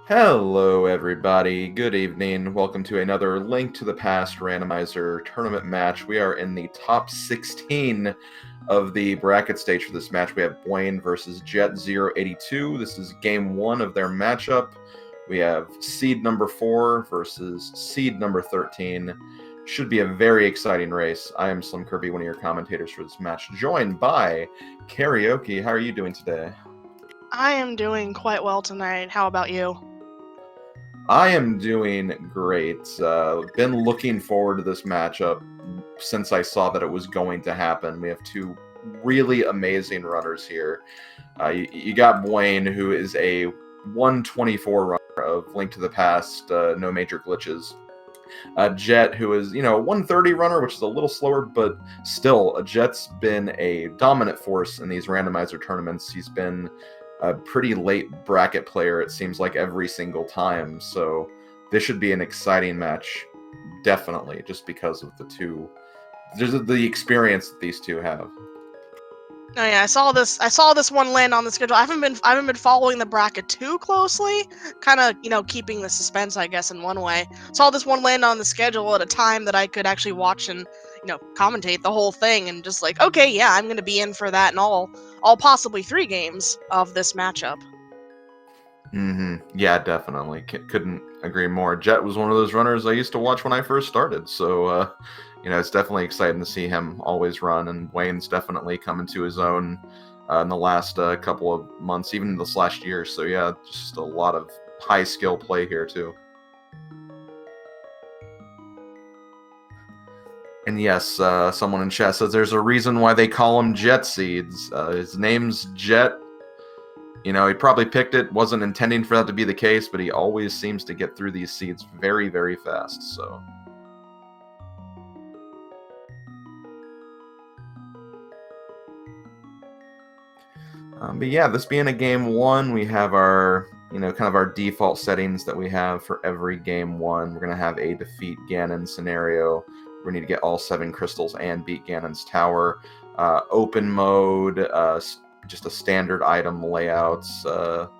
Hello, everybody. Good evening. Welcome to another Link to the Past Randomizer tournament match. We are in the top 16 of the bracket stage for this match. We have Buane versus Jet082. This is game one of their matchup. We have seed number 4 versus seed number 13. Should be a very exciting race. I am Slim Kirby, one of your commentators for this match, joined by Karaoke. How are you doing today? I am doing quite well tonight. How about you? I am doing great. Been looking forward to this matchup since I saw that it was going to happen. We have two really amazing runners here. You got Buane, who is a 124 runner of Link to the Past, no major glitches. Jet, who is, a 130 runner, which is a little slower, but still, Jet's been a dominant force in these randomizer tournaments. He's been a pretty late bracket player, it seems like, every single time. So this should be an exciting match, definitely, just because of the experience that these two have. Oh yeah, I saw this one land on the schedule. I haven't been following the bracket too closely, kind of keeping the suspense, I guess, in one way. Saw this one land on the schedule at a time that I could actually watch and commentate the whole thing, and just like, okay, yeah, I'm gonna be in for that and all possibly 3 games of this matchup. Yeah, definitely. Couldn't agree more. Jet was one of those runners I used to watch when I first started, so it's definitely exciting to see him always run. And Wayne's definitely coming to his own in the last couple of months, even this last year. So yeah, just a lot of high skill play here too. And yes, someone in chat says there's a reason why they call him Jet Seeds. His name's Jet. He probably picked it, wasn't intending for that to be the case, but he always seems to get through these seeds very, very fast, so. But yeah, this being a game one, we have our, kind of our default settings that we have for every game one. We're going to have a defeat Ganon scenario. We need to get all 7 crystals and beat Ganon's tower. Open mode, just a standard item layouts, all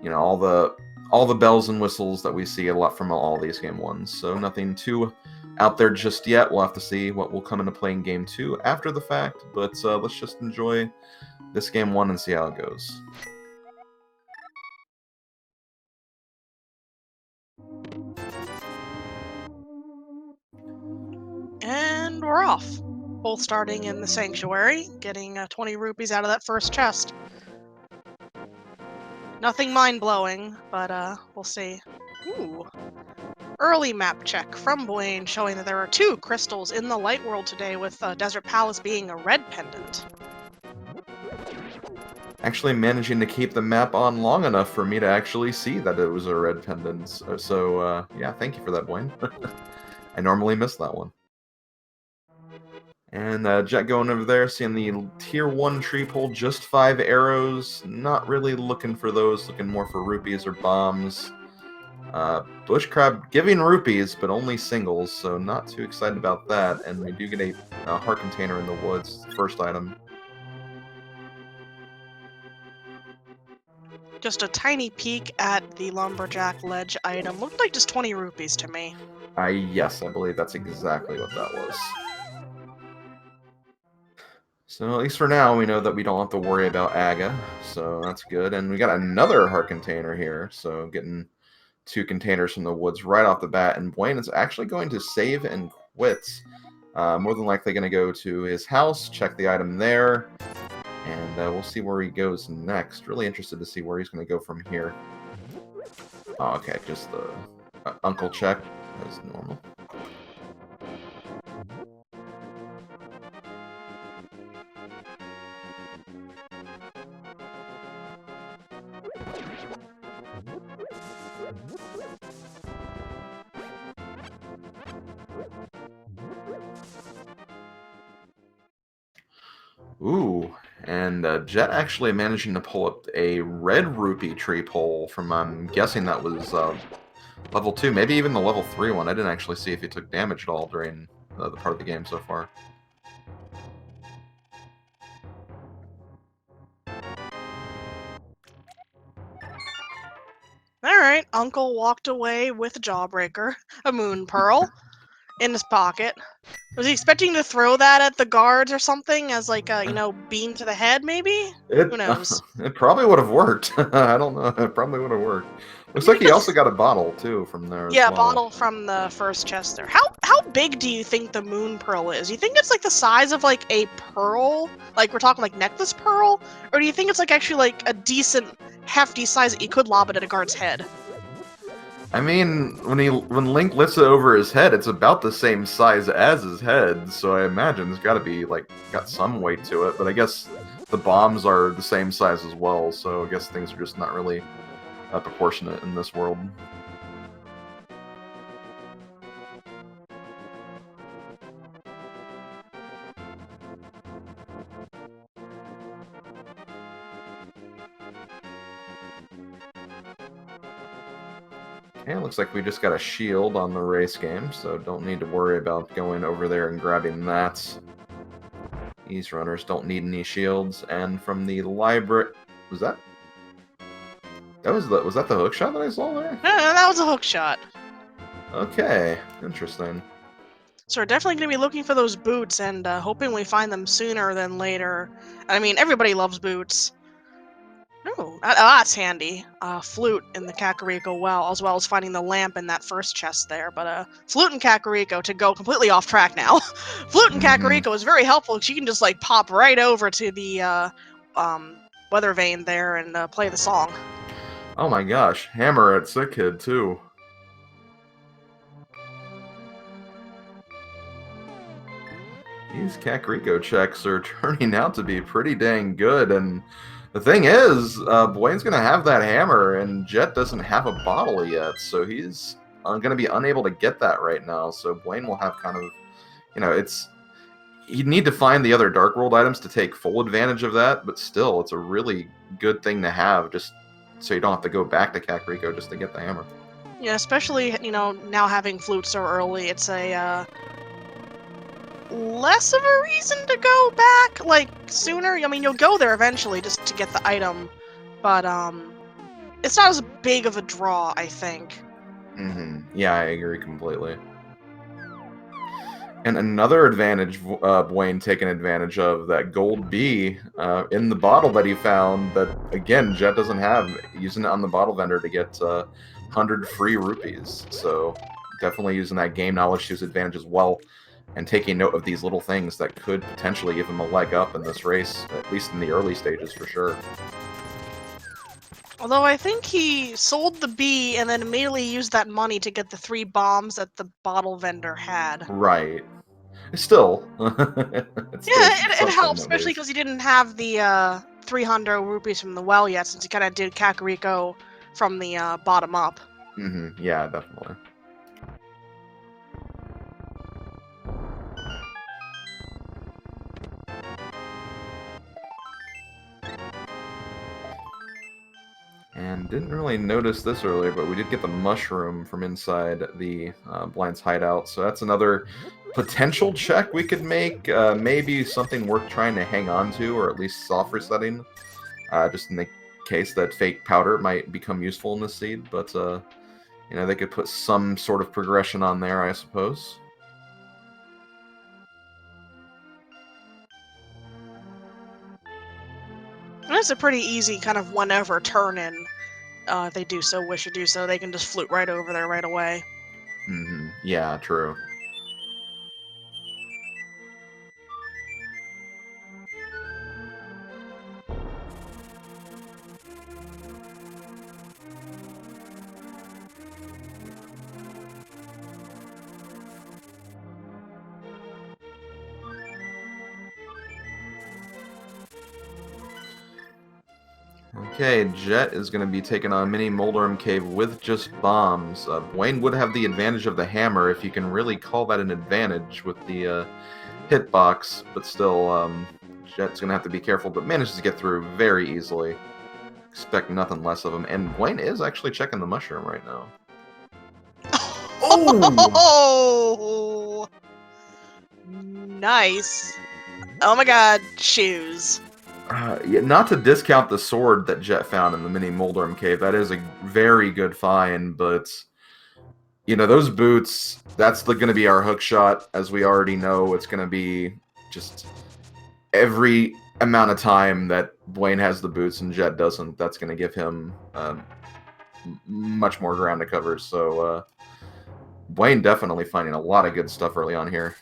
the bells and whistles that we see a lot from all these game ones. So nothing too out there just yet. We'll have to see what will come into play in game 2 after the fact, but let's just enjoy this game 1 and see how it goes. And we're off. Both starting in the sanctuary, getting 20 rupees out of that first chest. Nothing mind-blowing, but we'll see. Ooh. Early map check from Buane showing that there are 2 crystals in the light world today, with Desert Palace being a red pendant. Actually managing to keep the map on long enough for me to actually see that it was a red pendant. So yeah, thank you for that, Buane. I normally miss that one. And Jet going over there, seeing the tier 1 tree pole, just 5 arrows. Not really looking for those, looking more for rupees or bombs. Bush Crab giving rupees, but only singles, so not too excited about that. And we do get a heart container in the woods, first item. Just a tiny peek at the lumberjack ledge item. Looked like just 20 rupees to me. Yes, I believe that's exactly what that was. So at least for now, we know that we don't have to worry about Aga, so that's good. And we got another heart container here, so getting 2 containers from the woods right off the bat. And Buane is actually going to save and quit. More than likely going to go to his house, check the item there, and we'll see where he goes next. Really interested to see where he's going to go from here. Oh, okay, just the uncle check as normal. Ooh, and Jet actually managing to pull up a red rupee tree pole from, I'm guessing that was level 2, maybe even the level 3 one. I didn't actually see if he took damage at all during the part of the game so far. Alright, Uncle walked away with a Jawbreaker, a Moon Pearl, in his pocket. Was he expecting to throw that at the guards or something as like a, beam to the head, maybe? Who It knows? it probably would have worked. I don't know. It probably would have worked. Looks like he also got a bottle too from there as Yeah, well. bottle from the first chest there. How big do you think the Moon Pearl is? You think it's like the size of like a pearl? Like we're talking like necklace pearl? Or do you think it's like actually like a decent hefty size that you could lob it at a guard's head? I mean, when Link lifts it over his head, it's about the same size as his head, so I imagine it's got to be like got some weight to it. But I guess the bombs are the same size as well, so I guess things are just not really proportionate in this world. Okay, looks like we just got a shield on the race game, so don't need to worry about going over there and grabbing that. These runners don't need any shields. And from the library, was that was that the hook shot that I saw there? Yeah, that was a hook shot. Okay, interesting. So we're definitely going to be looking for those boots and hoping we find them sooner than later. I mean, everybody loves boots. Oh, that's handy. Flute in the Kakariko well, as well as finding the lamp in that first chest there. But Flute and Kakariko, to go completely off track now, Flute and Kakariko is very helpful because you can just like pop right over to the weather vane there and play the song. Oh my gosh, Hammer at Sick Kid too. These Kakariko checks are turning out to be pretty dang good, and the thing is, Buane's going to have that hammer, and Jet doesn't have a bottle yet, so he's going to be unable to get that right now, so Buane will have kind of, you'd need to find the other Dark World items to take full advantage of that, but still, it's a really good thing to have, just so you don't have to go back to Kakariko just to get the hammer. Yeah, especially, now having Flute so early, it's a, less of a reason to go back, like, sooner. I mean, you'll go there eventually just to get the item, but, it's not as big of a draw, I think. Yeah, I agree completely. And another advantage Buane taking advantage of, that gold bee in the bottle that he found, that, again, Jet doesn't have, using it on the bottle vendor to get 100 free rupees. So definitely using that game knowledge to his advantage as well, and taking note of these little things that could potentially give him a leg up in this race, at least in the early stages for sure. Although I think he sold the bee and then immediately used that money to get the 3 bombs that the bottle vendor had. Right. Still. It's still Yeah, it helps, especially nowadays. because he didn't have the 300 rupees from the well yet, since he kind of did Kakariko from the bottom up. Yeah, definitely. And didn't really notice this earlier, but we did get the mushroom from inside the Blind's hideout. So that's another potential check we could make. Maybe something worth trying to hang on to, or at least soft resetting. Just in the case that fake powder might become useful in this seed. But, they could put some sort of progression on there, I suppose. And it's a pretty easy kind of whenever turn in. If they do so wish to do so, they can just flute right over there right away. Yeah, true. Okay, Jet is going to be taking on Mini Moldarm Cave with just bombs. Buane would have the advantage of the hammer, if you can really call that an advantage with the hitbox, but still, Jet's going to have to be careful, but manages to get through very easily. Expect nothing less of him. And Buane is actually checking the mushroom right now. Oh! Nice. Oh my god, shoes. Yeah, not to discount the sword that Jet found in the mini Moldorm cave. That is a very good find, but you know, those boots, that's going to be our hook shot. As we already know, it's going to be just every amount of time that Buane has the boots and Jet doesn't, that's going to give him much more ground to cover. So Buane definitely finding a lot of good stuff early on here.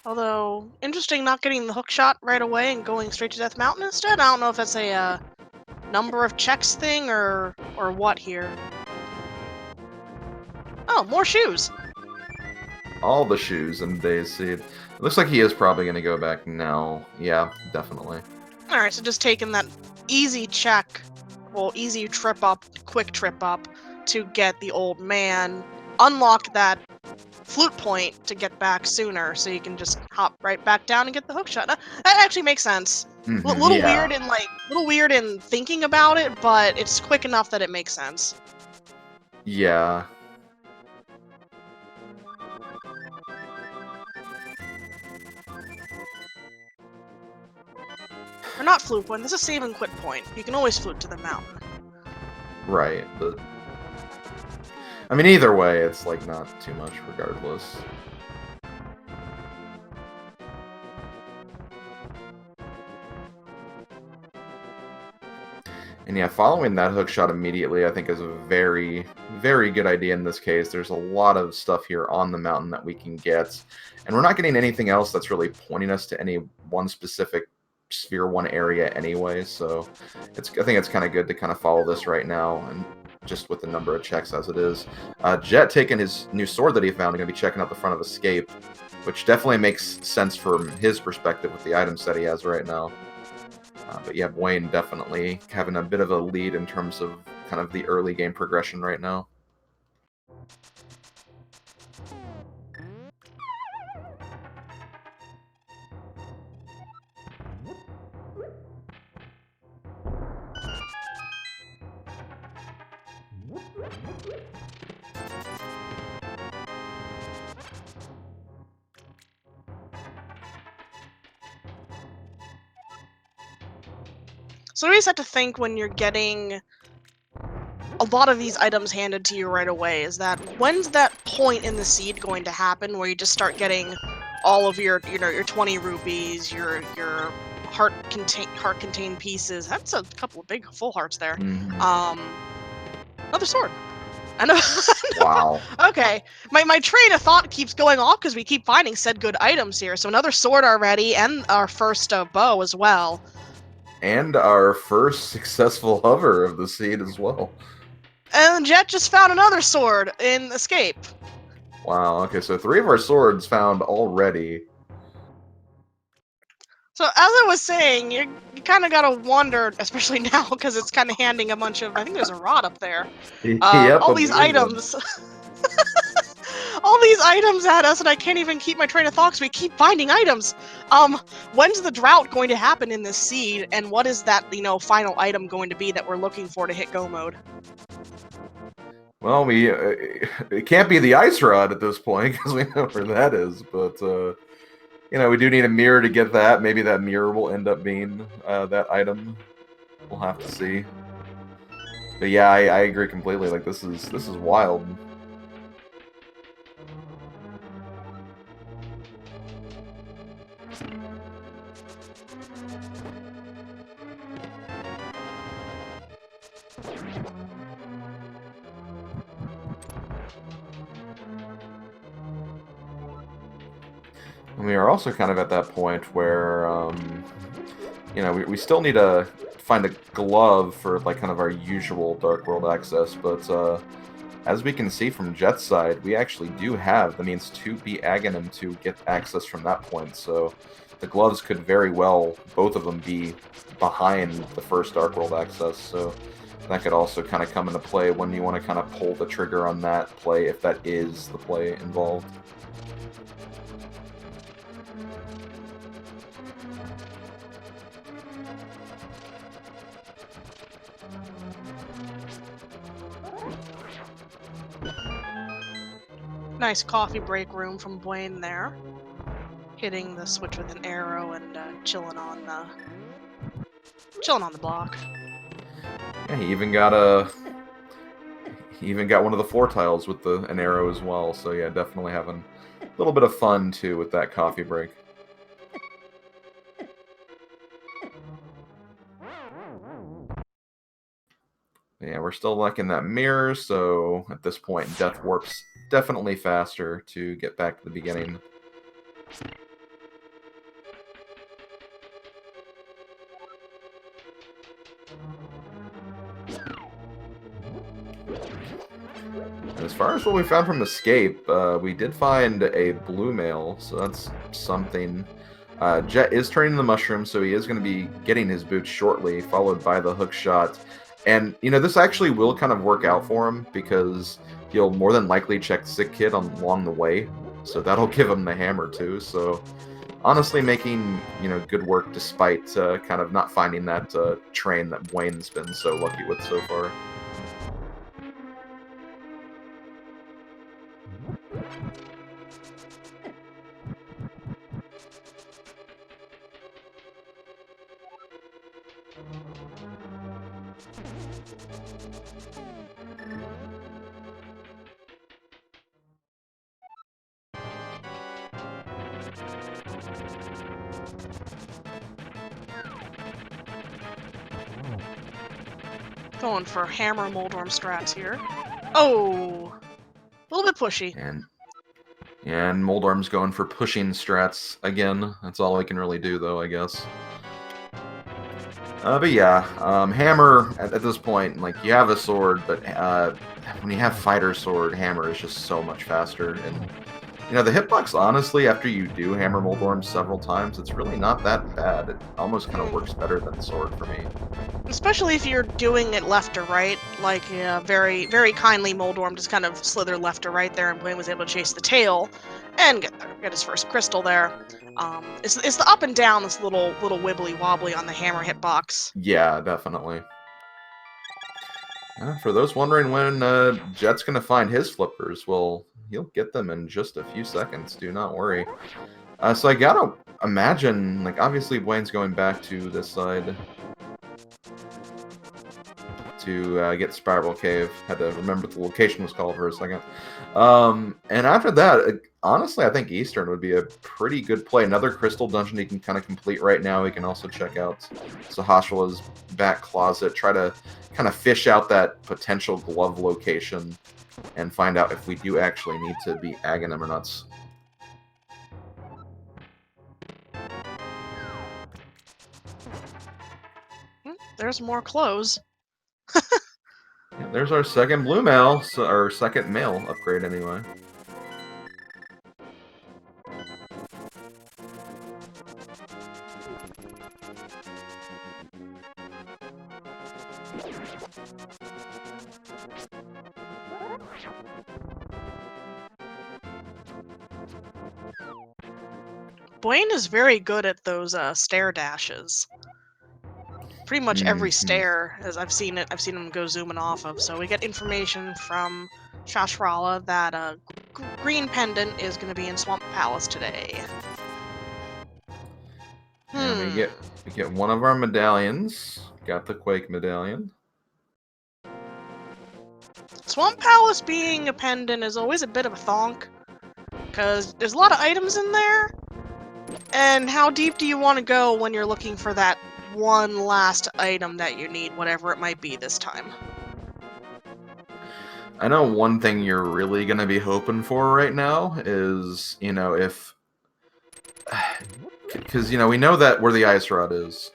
Although, interesting not getting the hook shot right away and going straight to Death Mountain instead. I don't know if that's a number of checks thing or what here. Oh, more shoes. All the shoes and Days Seed. It looks like he is probably going to go back now. Yeah, definitely. Alright, so just taking that easy check, well, easy trip up, quick trip up, to get the old man, unlock that flute point to get back sooner, so you can just hop right back down and get the hook shot. That actually makes sense. Little weird in thinking about it, but it's quick enough that it makes sense. Yeah. Or not flute point, this is save and quit point. You can always flute to the mountain. Right, but I mean, either way, it's like not too much regardless. And yeah, following that hook shot immediately, I think, is a very, very good idea in this case. There's a lot of stuff here on the mountain that we can get, and we're not getting anything else that's really pointing us to any one specific Sphere 1 area anyway, so I think it's kind of good to kind of follow this right now, and just with the number of checks as it is. Jet taking his new sword that he found, going to be checking out the front of Escape, which definitely makes sense from his perspective with the items that he has right now. But yeah, Buane definitely having a bit of a lead in terms of kind of the early game progression right now. So you always have to think when you're getting a lot of these items handed to you right away, is that when's that point in the seed going to happen where you just start getting all of your, you know, your 20 rupees, your heart-contained pieces. That's a couple of big full hearts there. Another sword. I know. Wow. Okay. My train of thought keeps going off because we keep finding said good items here. So another sword already, and our first bow as well. And our first successful hover of the seed as well. And Jet just found another sword in Escape. Wow, okay, so 3 of our swords found already. So as I was saying, you kind of gotta wonder, especially now, because it's kind of handing a bunch of, I think there's a rod up there. Yep, all these items. All these items at us, and I can't even keep my train of thought because we keep finding items. When's the drought going to happen in this seed, and what is that, you know, final item going to be that we're looking for to hit go mode? Well, it can't be the ice rod at this point because we know where that is. But you know, we do need a mirror to get that. Maybe that mirror will end up being that item. We'll have to see. But yeah, I agree completely. Like this is wild. And we are also kind of at that point where, you know, we still need to find a glove for, like, kind of our usual Dark World access, but as we can see from Jet's side, we actually do have the means to be Agahnim to get access from that point, so the gloves could very well, both of them, be behind the first Dark World access, so that could also kind of come into play when you want to kind of pull the trigger on that play, if that is the play involved. Nice coffee break room from Buane there. hitting the switch with an arrow and chilling on the block. Yeah, he even got one of the floor tiles with an arrow as well. So yeah, definitely having a little bit of fun too with that coffee break. Yeah, we're still lacking that mirror, so at this point, Death Warp's definitely faster to get back to the beginning. As far as what we found from Escape, we did find a blue mail, so that's something. Jet is turning the mushroom, so he is going to be getting his boots shortly, followed by the hook shot. And, you know, this actually will kind of work out for him, because he'll more than likely check Sick Kid along the way, so that'll give him the hammer too. So, honestly, making, you know, good work despite kind of not finding that train that Buane's been so lucky with so far. Going for hammer Moldorm strats here. Oh! A little bit pushy. And Moldorm's going for pushing strats again. That's all I can really do, though, I guess. But yeah, Hammer, at this point, like, you have a sword, but when you have Fighter Sword, Hammer is just so much faster. And, you know, the hitbox, honestly, after you do Hammer Moldorm several times, it's really not that bad. It almost kind of works better than Sword for me. Especially if you're doing it left or right, like very, very kindly Moldorm just kind of slithered left or right there, and Buane was able to chase the tail and get his first crystal there. It's the up and down that's little wibbly wobbly on the hammer hitbox. Yeah, definitely. For those wondering when Jet's going to find his flippers, well, he'll get them in just a few seconds. Do not worry. So I gotta imagine, like, obviously Buane's going back to this side to get Spiral Cave. Had to remember what the location was called for a second. And after that, honestly, I think Eastern would be a pretty good play. Another crystal dungeon he can kind of complete right now. He can also check out Sahasrah's back closet, try to kind of fish out that potential glove location, and find out if we do actually need to beat Agahnim or not. There's more clothes. Yeah, there's our second blue mail, so our second mail upgrade anyway. Buane is very good at those stair dashes. Pretty much every stair, as I've seen him go zooming off of. So we get information from Shashrala that green pendant is going to be in Swamp Palace today. And we get one of our medallions. Got the Quake medallion. Swamp Palace being a pendant is always a bit of a thonk, because there's a lot of items in there, and how deep do you want to go when you're looking for that one last item that you need, whatever it might be this time? I know one thing you're really going to be hoping for right now is, you know, if... Because, you know, we know that where the ice rod is.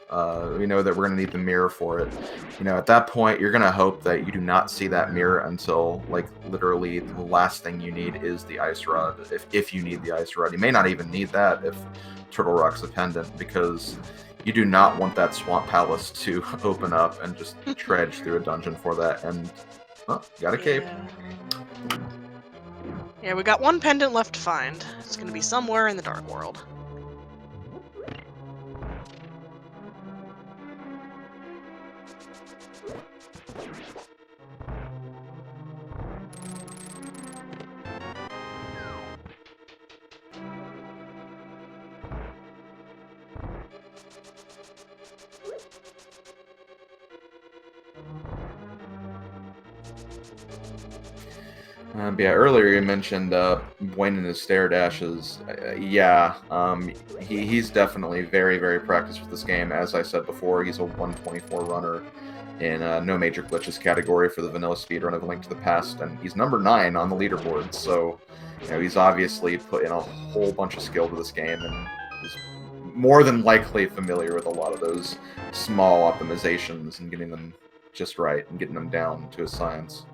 We know that we're going to need the mirror for it. You know, at that point, you're going to hope that you do not see that mirror until, like, literally the last thing you need is the ice rod. If you need the ice rod. You may not even need that if Turtle Rock's a pendant, because you do not want that Swamp Palace to open up and just trudge through a dungeon for that. And, oh, got a cape. Yeah, we got one pendant left to find. It's going to be somewhere in the Dark World. But yeah, earlier you mentioned Buane and his stair dashes. Yeah, he's definitely very, very practiced with this game. As I said before, he's a 124 runner in no major glitches category for the vanilla speedrun of A Link to the Past, and he's number 9 on the leaderboard. So, you know, he's obviously put in a whole bunch of skill to this game and is more than likely familiar with a lot of those small optimizations and getting them just right and getting them down to a science.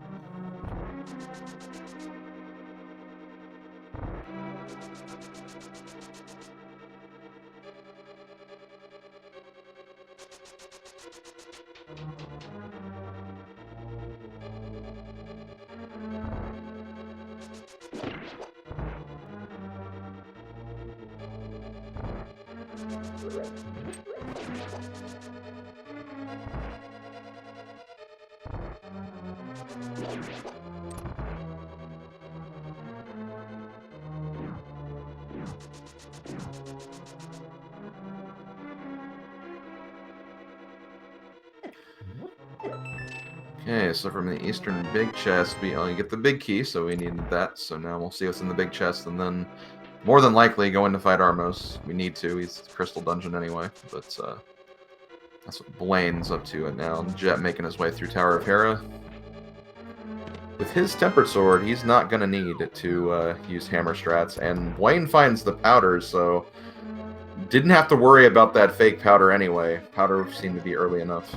Okay, so from the eastern big chest, we only get the big key, so we needed that. So now we'll see what's in the big chest, and then more than likely go in to fight Armos. We need to. He's Crystal Dungeon anyway, but that's what Blaine's up to it now. Jet making his way through Tower of Hera. With his Tempered Sword, he's not going to need to use hammer strats, and Blaine finds the powder, so didn't have to worry about that fake powder anyway. Powder seemed to be early enough.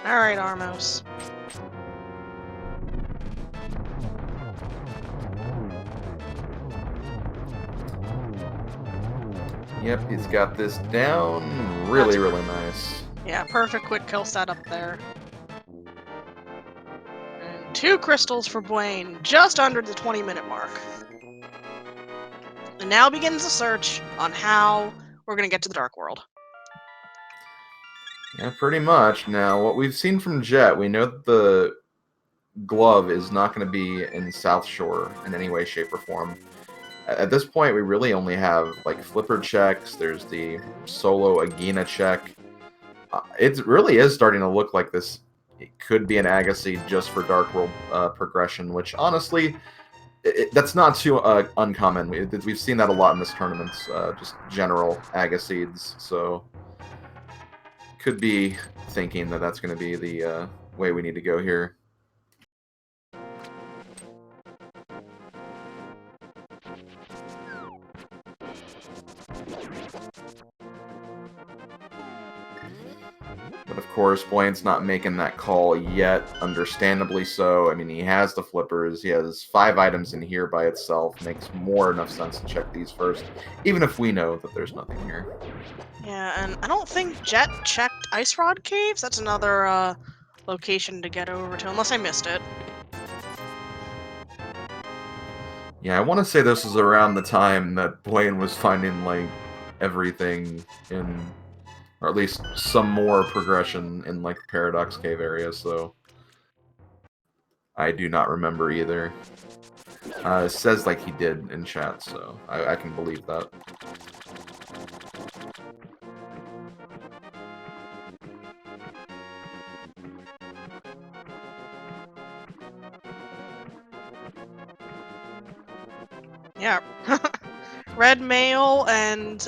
Alright, Armos. Yep, he's got this down. Really, really nice. Yeah, perfect quick kill setup there. And 2 crystals for Buane, just under the 20-minute mark. And now begins the search on how we're going to get to the Dark World. Yeah, pretty much. Now, what we've seen from Jet, we know that the glove is not going to be in South Shore in any way, shape, or form. At this point, we really only have, like, flipper checks. There's the solo Agahnim check. It really is starting to look like this. It could be an Agaseed just for Dark World progression, which, honestly, that's not too uncommon. We've seen that a lot in this tournament, just general Agaseeds, so could be thinking that that's going to be the way we need to go here. But of course, Buane's not making that call yet, understandably so. I mean, he has the flippers, he has 5 items in here by itself. Makes more enough sense to check these first, even if we know that there's nothing here. Yeah, and I don't think Jet checked Ice Rod Caves. That's another location to get over to, unless I missed it. Yeah, I want to say this was around the time that Buane was finding, like, everything in... or at least some more progression in, like, the Paradox Cave area, so... I do not remember either. It says like he did in chat, so I can believe that. Yeah. Red Mail and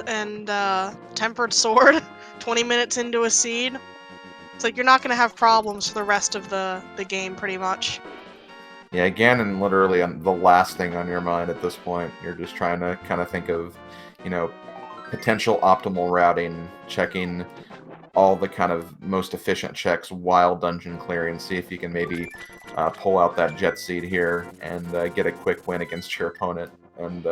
Tempered Sword, 20 minutes into a seed. It's like you're not going to have problems for the rest of the game, pretty much. Yeah, Ganon literally the last thing on your mind at this point. You're just trying to kind of think of, you know, potential optimal routing, checking all the kind of most efficient checks while dungeon clearing, see if you can maybe pull out that Jet Seed here and get a quick win against your opponent. And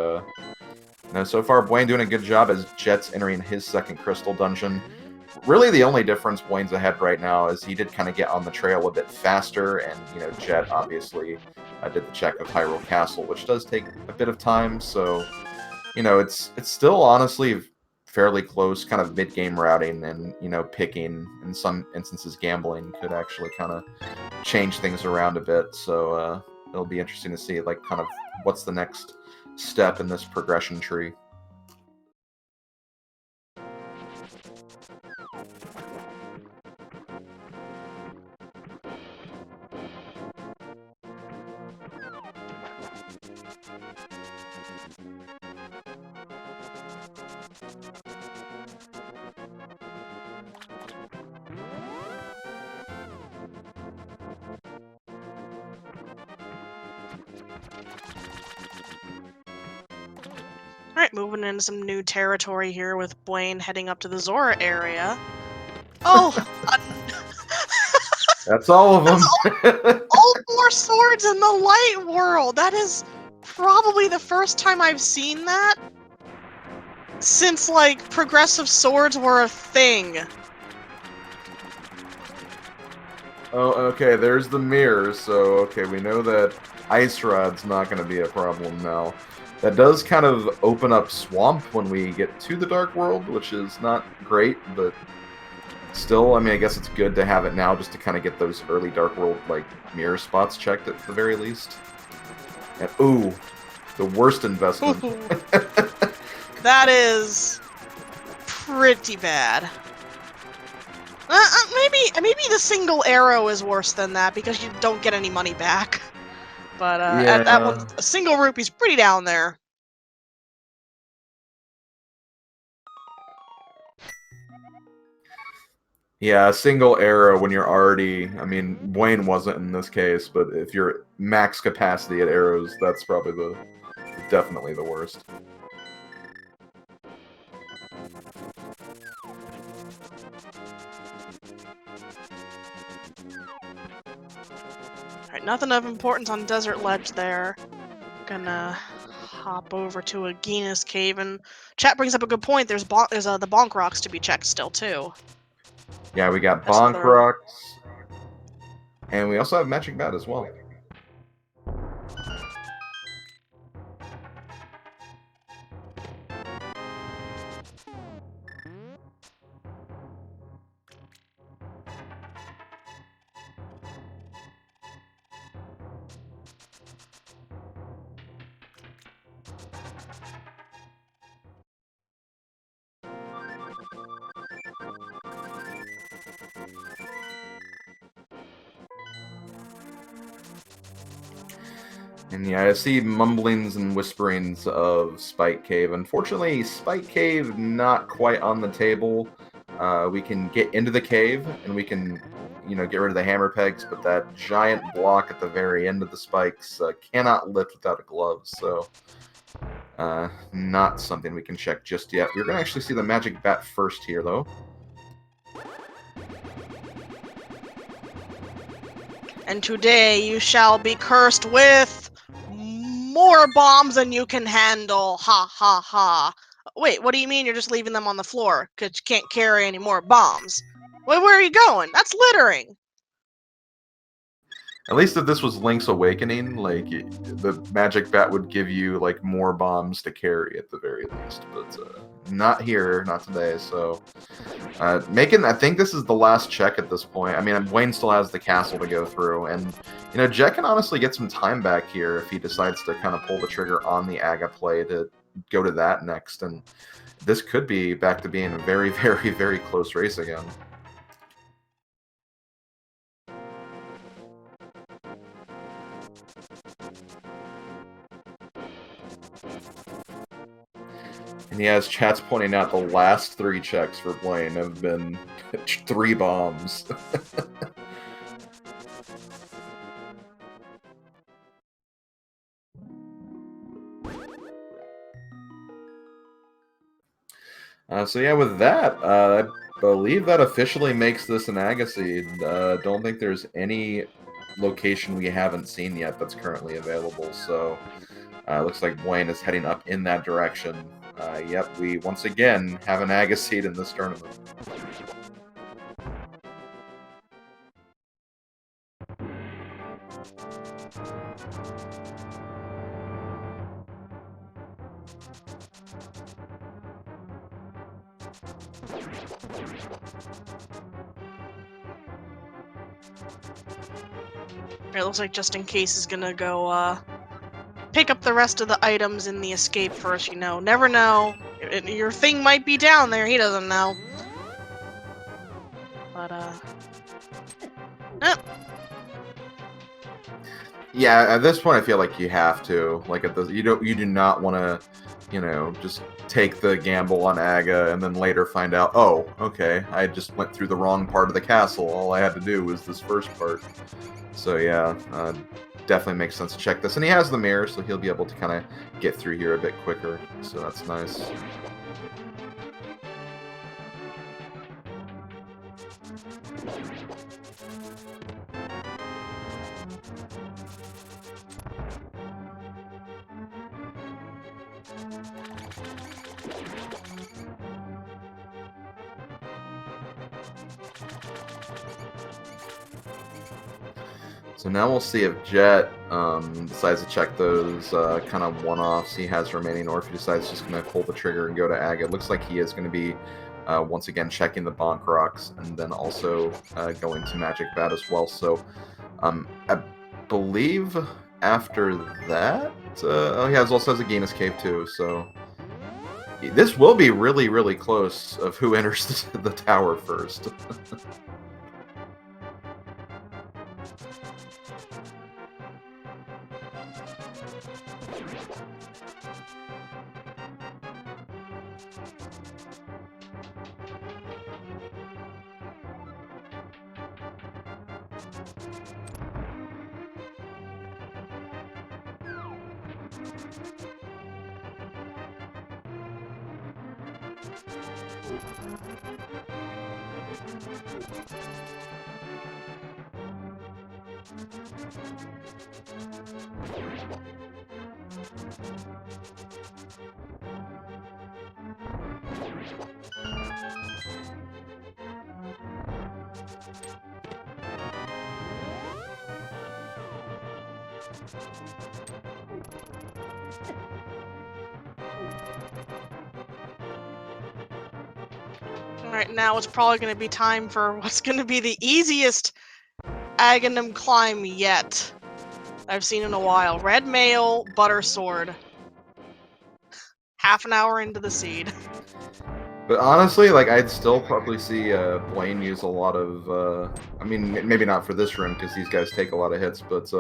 So far, Buane doing a good job as Jet's entering his second crystal dungeon. Really, the only difference Buane's ahead right now is he did kind of get on the trail a bit faster, and Jet obviously did the check of Hyrule Castle, which does take a bit of time. So it's still honestly fairly close, kind of mid-game routing, and picking, in some instances gambling could actually kind of change things around a bit. So it'll be interesting to see like kind of what's the next step in this progression tree. Alright, moving into some new territory here with Buane heading up to the Zora area. Oh! That's all of them! all 4 swords in the light world! That is probably the first time I've seen that since, like, progressive swords were a thing. Oh, okay, there's the mirror, so okay, we know that Ice Rod's not going to be a problem now. That does kind of open up Swamp when we get to the Dark World, which is not great, but still, I mean, I guess it's good to have it now just to kind of get those early Dark World, like, mirror spots checked at the very least. And, ooh, the worst investment. That is pretty bad. Maybe the single arrow is worse than that because you don't get any money back. But yeah. that one, a single rupee's pretty down there. Yeah, a single arrow when you're already... I mean, Buane wasn't in this case, but if you're max capacity at arrows, that's probably definitely the worst. Alright, nothing of importance on Desert Ledge there. Gonna hop over to Agahnim Cave, and chat brings up a good point. There's the Bonk Rocks to be checked still, too. Yeah, we got Bonk Rocks, and we also have Magic Bat as well. And yeah, I see mumblings and whisperings of Spike Cave. Unfortunately, Spike Cave not quite on the table. We can get into the cave, and we can, get rid of the hammer pegs, but that giant block at the very end of the spikes cannot lift without a glove, so not something we can check just yet. We're going to actually see the Magic Bat first here, though. And today you shall be cursed with more bombs than you can handle. Ha ha ha. Wait, what do you mean you're just leaving them on the floor? Because you can't carry any more bombs. Wait, where are you going? That's littering. At least if this was Link's Awakening, like, the Magic Bat would give you, like, more bombs to carry at the very least. But not here, not today, so... I think this is the last check at this point. I mean, Buane still has the castle to go through, and, Jet can honestly get some time back here if he decides to kind of pull the trigger on the Aga play to go to that next, and this could be back to being a very, very, very close race again. And he has chats pointing out the last 3 checks for Buane have been 3 bombs. So yeah, with that, I believe that officially makes this an Agaseed. Don't think there's any location we haven't seen yet that's currently available, so looks like Buane is heading up in that direction. Yep, we once again have an Aga seed in this tournament. It looks like just in case is gonna go pick up the rest of the items in the escape first, you know. Never know. Your thing might be down there, he doesn't know. But Yeah, at this point I feel like you have to. Like you do not want to, you know, just take the gamble on Aga and then later find out, oh, okay, I just went through the wrong part of the castle. All I had to do was this first part. So yeah, definitely makes sense to check this. And he has the mirror, so he'll be able to kind of get through here a bit quicker. So that's nice. So now we'll see if Jet decides to check those kind of one-offs he has remaining, or if he decides just going to pull the trigger and go to Aga. It looks like he is going to be, once again, checking the Bonk Rocks, and then also going to Magic Bat as well. So I believe after that, he also has a Gainus Cave too, so this will be really, really close of who enters the tower first. Alright, now it's probably going to be time for what's going to be the easiest Agahnim climb yet I've seen in a while. Red Mail, Butter Sword. Half an hour into the seed. But honestly, like, I'd still probably see Buane use a lot of, I mean, maybe not for this room, because these guys take a lot of hits, but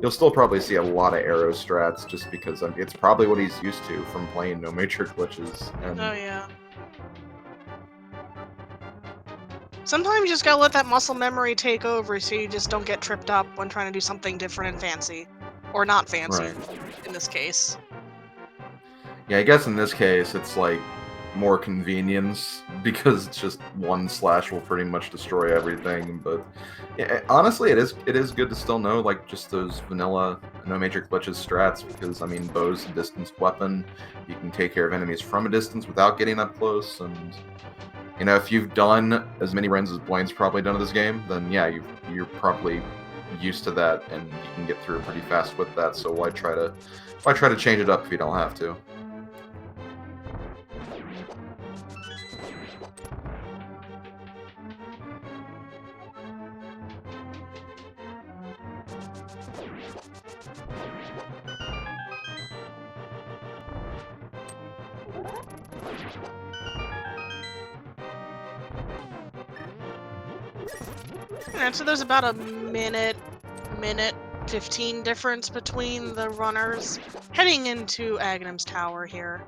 you'll still probably see a lot of arrow strats, just because it's probably what he's used to from playing No Major Glitches. And oh, yeah. Sometimes you just gotta let that muscle memory take over so you just don't get tripped up when trying to do something different and fancy. Or not fancy, Right. in this case. Yeah, I guess in this case, it's like more convenience, because it's just one slash will pretty much destroy everything. But yeah, honestly, it is good to still know, like, just those vanilla No Major Glitches strats, because I mean, bow's a distanced weapon. You can take care of enemies from a distance without getting up close, and you know, if you've done as many runs as Buane's probably done in this game, then yeah, you're probably used to that, and you can get through pretty fast with that. So why try to change it up if you don't have to? And so there's about a minute 15 difference between the runners heading into Aghanim's tower here.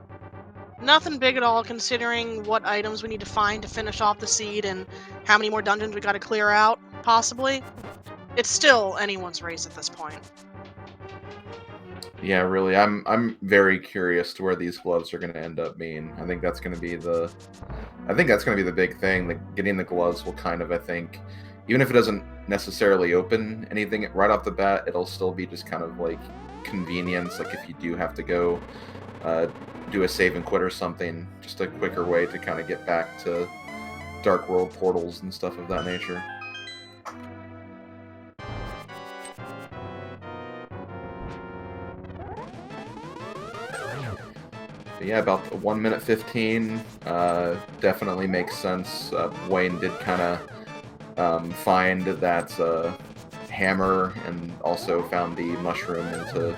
Nothing big at all, considering what items we need to find to finish off the seed and how many more dungeons we gotta clear out, possibly. It's still anyone's race at this point. Yeah, really, I'm very curious to where these gloves are going to end up being. I think that's going to be the big thing. Like, getting the gloves will kind of, I think, even if it doesn't necessarily open anything right off the bat, it'll still be just kind of like convenience. Like, if you do have to go do a save and quit or something. Just a quicker way to kind of get back to Dark World portals and stuff of that nature. But yeah, about 1 minute 15. Definitely makes sense. Buane did kind of find that hammer and also found the mushroom into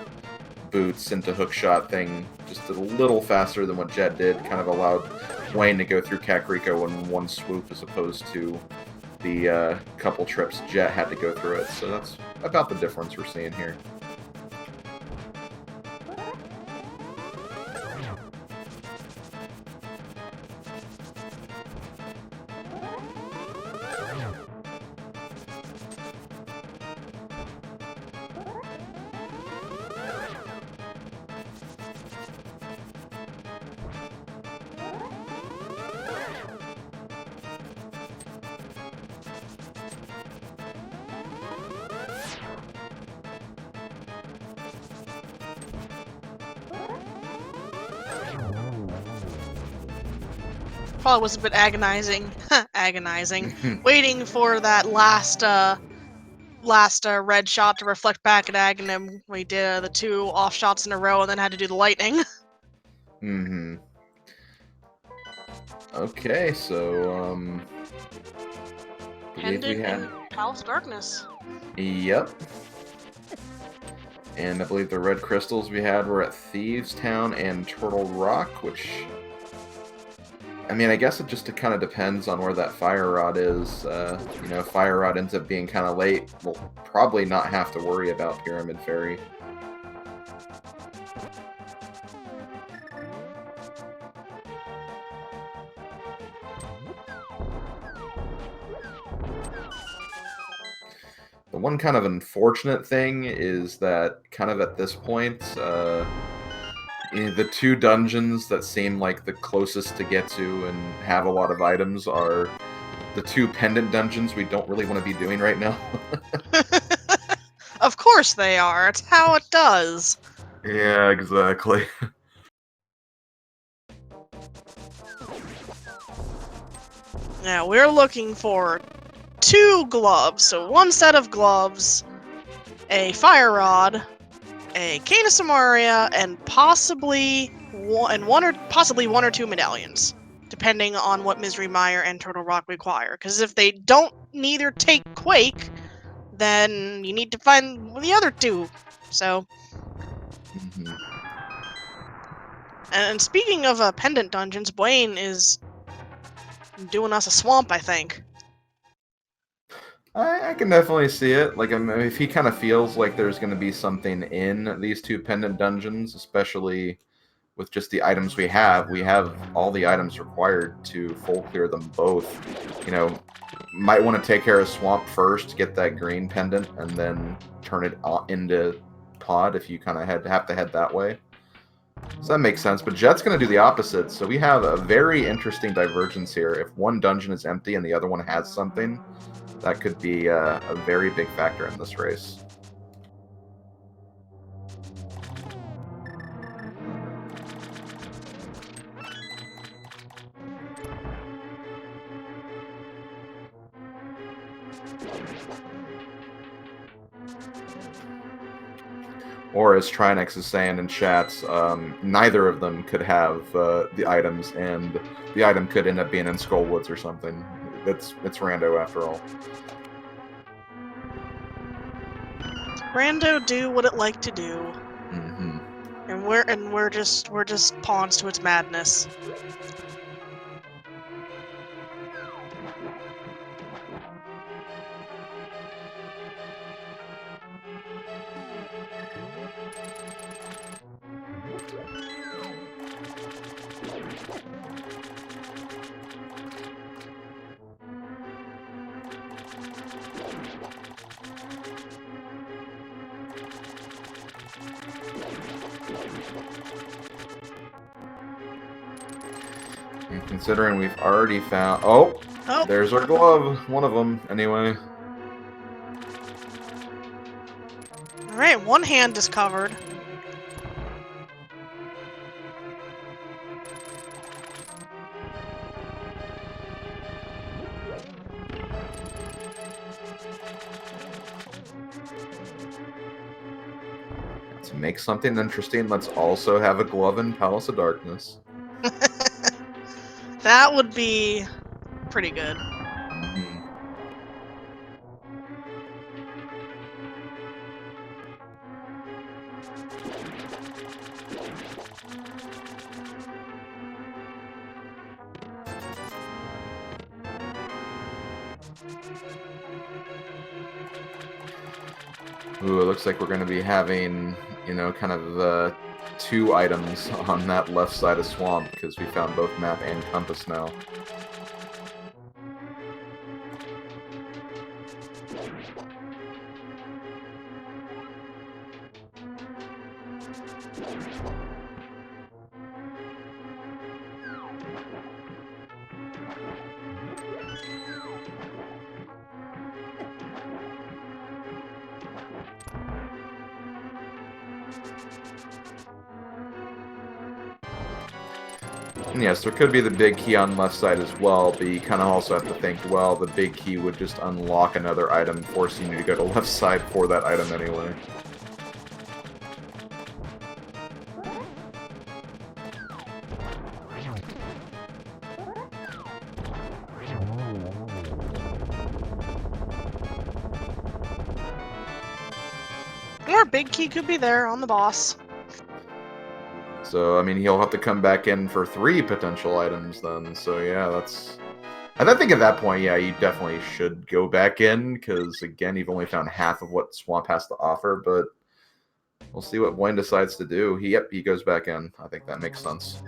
boots into hookshot thing just a little faster than what Jet did. Kind of allowed Buane to go through Kakariko in one swoop as opposed to the couple trips Jet had to go through it. So that's about the difference we're seeing here. Probably was a bit agonizing. Agonizing. Waiting for that last red shot to reflect back at Agahnim. We did the 2 off shots in a row and then had to do the lightning. Mm-hmm. Okay, so, believe we had... Palace of Darkness. Yep. And I believe the red crystals we had were at Thieves Town and Turtle Rock, which... I mean, I guess it just kind of depends on where that Fire Rod is. You know, if Fire Rod ends up being kind of late, we'll probably not have to worry about Pyramid Fairy. The one kind of unfortunate thing is that kind of at this point, the 2 dungeons that seem like the closest to get to and have a lot of items are the 2 pendant dungeons we don't really want to be doing right now. Of course they are. It's how it does. Yeah, exactly. Now, we're looking for 2 gloves. So 1 set of gloves, a Fire Rod, a Cane of Samaria, and possibly one or 2 medallions, depending on what Misery Mire and Turtle Rock require. Because if they don't neither take Quake, then you need to find the other 2. So, and speaking of pendant dungeons, Buane is doing us a swamp, I think. I can definitely see it. Like, I mean, if he kind of feels like there's going to be something in these 2 pendant dungeons, especially with just the items we have all the items required to full clear them both. You know, might want to take care of Swamp first, get that green pendant, and then turn it into Pod if you kind of have to head that way. So that makes sense, but Jet's going to do the opposite, so we have a very interesting divergence here. If one dungeon is empty and the other one has something, that could be a very big factor in this race. Or as Trinex is saying in chats, neither of them could have the items, and the item could end up being in Skullwoods or something. It's Rando after all. Rando do what it like to do. Mm-hmm. And we're just pawns to its madness. And considering we've already found... Oh! There's our glove. One of them, anyway. Alright, one hand is covered. To make something interesting, let's also have a glove in Palace of Darkness. That would be pretty good. Mhm. Ooh, it looks like we're going to be having, you know, kind of 2 items on that left side of Swamp, because we found both map and compass now. And yes, there could be the big key on left side as well, but you kind of also have to think, well, the big key would just unlock another item, forcing you to go to left side for that item anyway. Or big key could be there on the boss. So, I mean, he'll have to come back in for 3 potential items then. So, yeah, that's... And I think at that point, yeah, you definitely should go back in, because, again, you've only found half of what Swamp has to offer, but we'll see what Buane decides to do. He goes back in. I think that makes sense.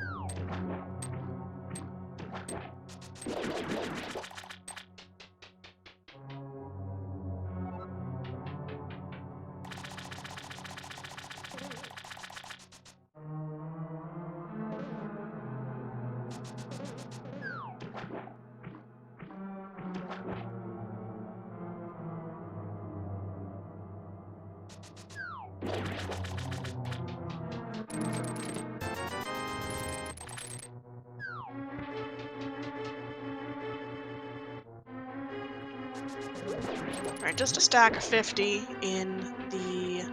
Alright, just a stack of 50 in the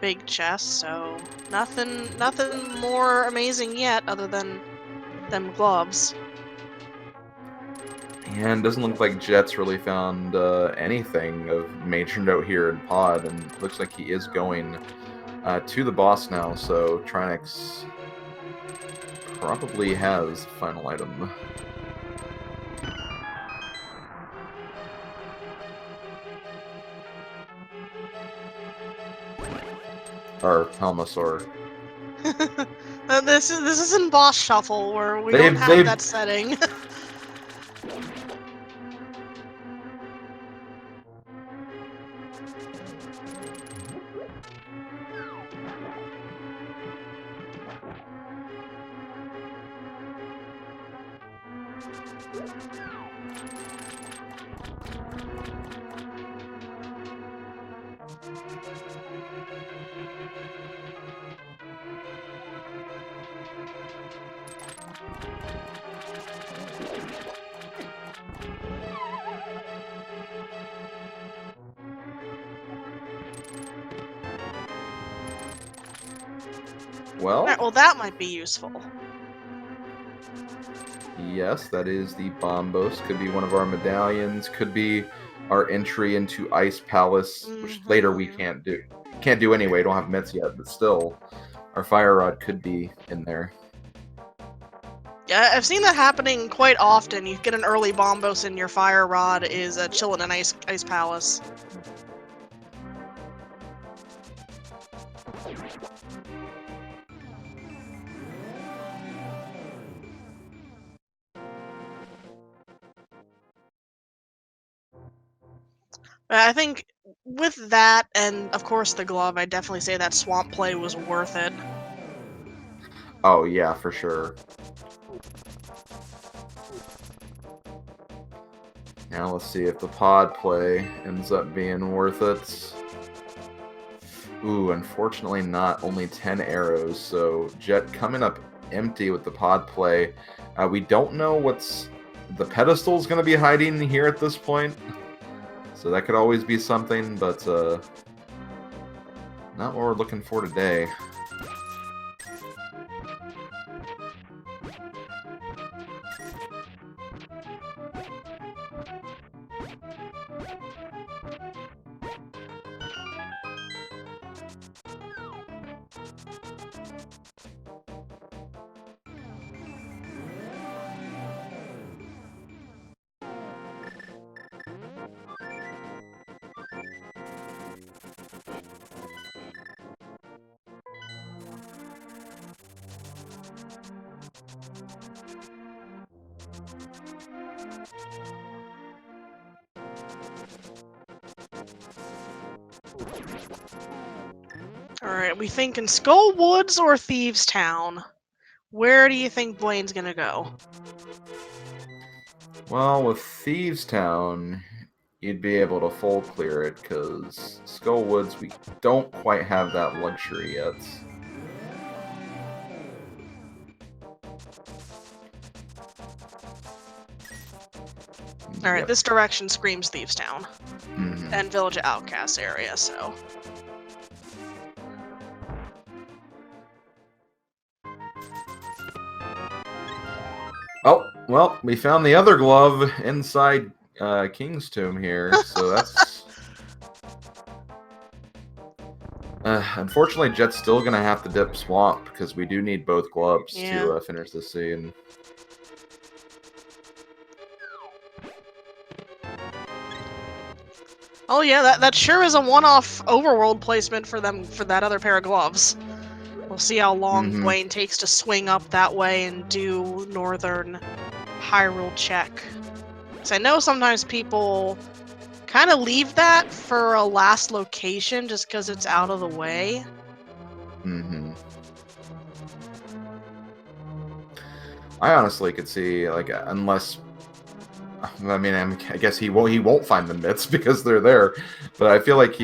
big chest, so nothing more amazing yet other than them gloves. And doesn't look like Jet's really found anything of major note here in Pod, and looks like he is going to the boss now, so Trinix probably has the final item. Or Helmasaur. This isn't boss shuffle where we don't have that setting. Well, Alright, well that might be useful. yes, that is the Bombos. Could be one of our medallions. Could be our entry into Ice Palace, which later we can't do. Can't do anyway. Don't have mitts yet, but still, our Fire Rod could be in there. Yeah, I've seen that happening quite often. You get an early Bombos and your Fire Rod is chilling in Ice Palace. I think with that, and of course the glove, I'd definitely say that swamp play was worth it. Oh, yeah, for sure. Now let's see if the pod play ends up being worth it. Ooh, unfortunately not. Only 10 arrows, so Jet coming up empty with the pod play. We don't know what's the pedestal's going to be hiding here at this point. So that could always be something, but Not what we're looking for today. Alright, we thinking Skull Woods or Thieves Town? Where do you think Buane's gonna go? Well, with Thieves Town, you'd be able to full clear it, because Skull Woods, we don't quite have that luxury yet. Alright, Yep. this direction screams Thieves Town. Mhm. And Village of Outcasts area, so... Oh, well, we found the other glove inside King's Tomb here, so that's... unfortunately, Jet's still going to have to dip Swamp, because we do need both gloves to finish the scene. Oh yeah, that sure is a one-off overworld placement for them for that other pair of gloves. We'll see how long Buane takes to swing up that way and do Northern Hyrule check. Because I know sometimes people kind of leave that for a last location just because it's out of the way. I honestly could see, like, unless... I mean, I guess he won't find the mitts because they're there, but I feel like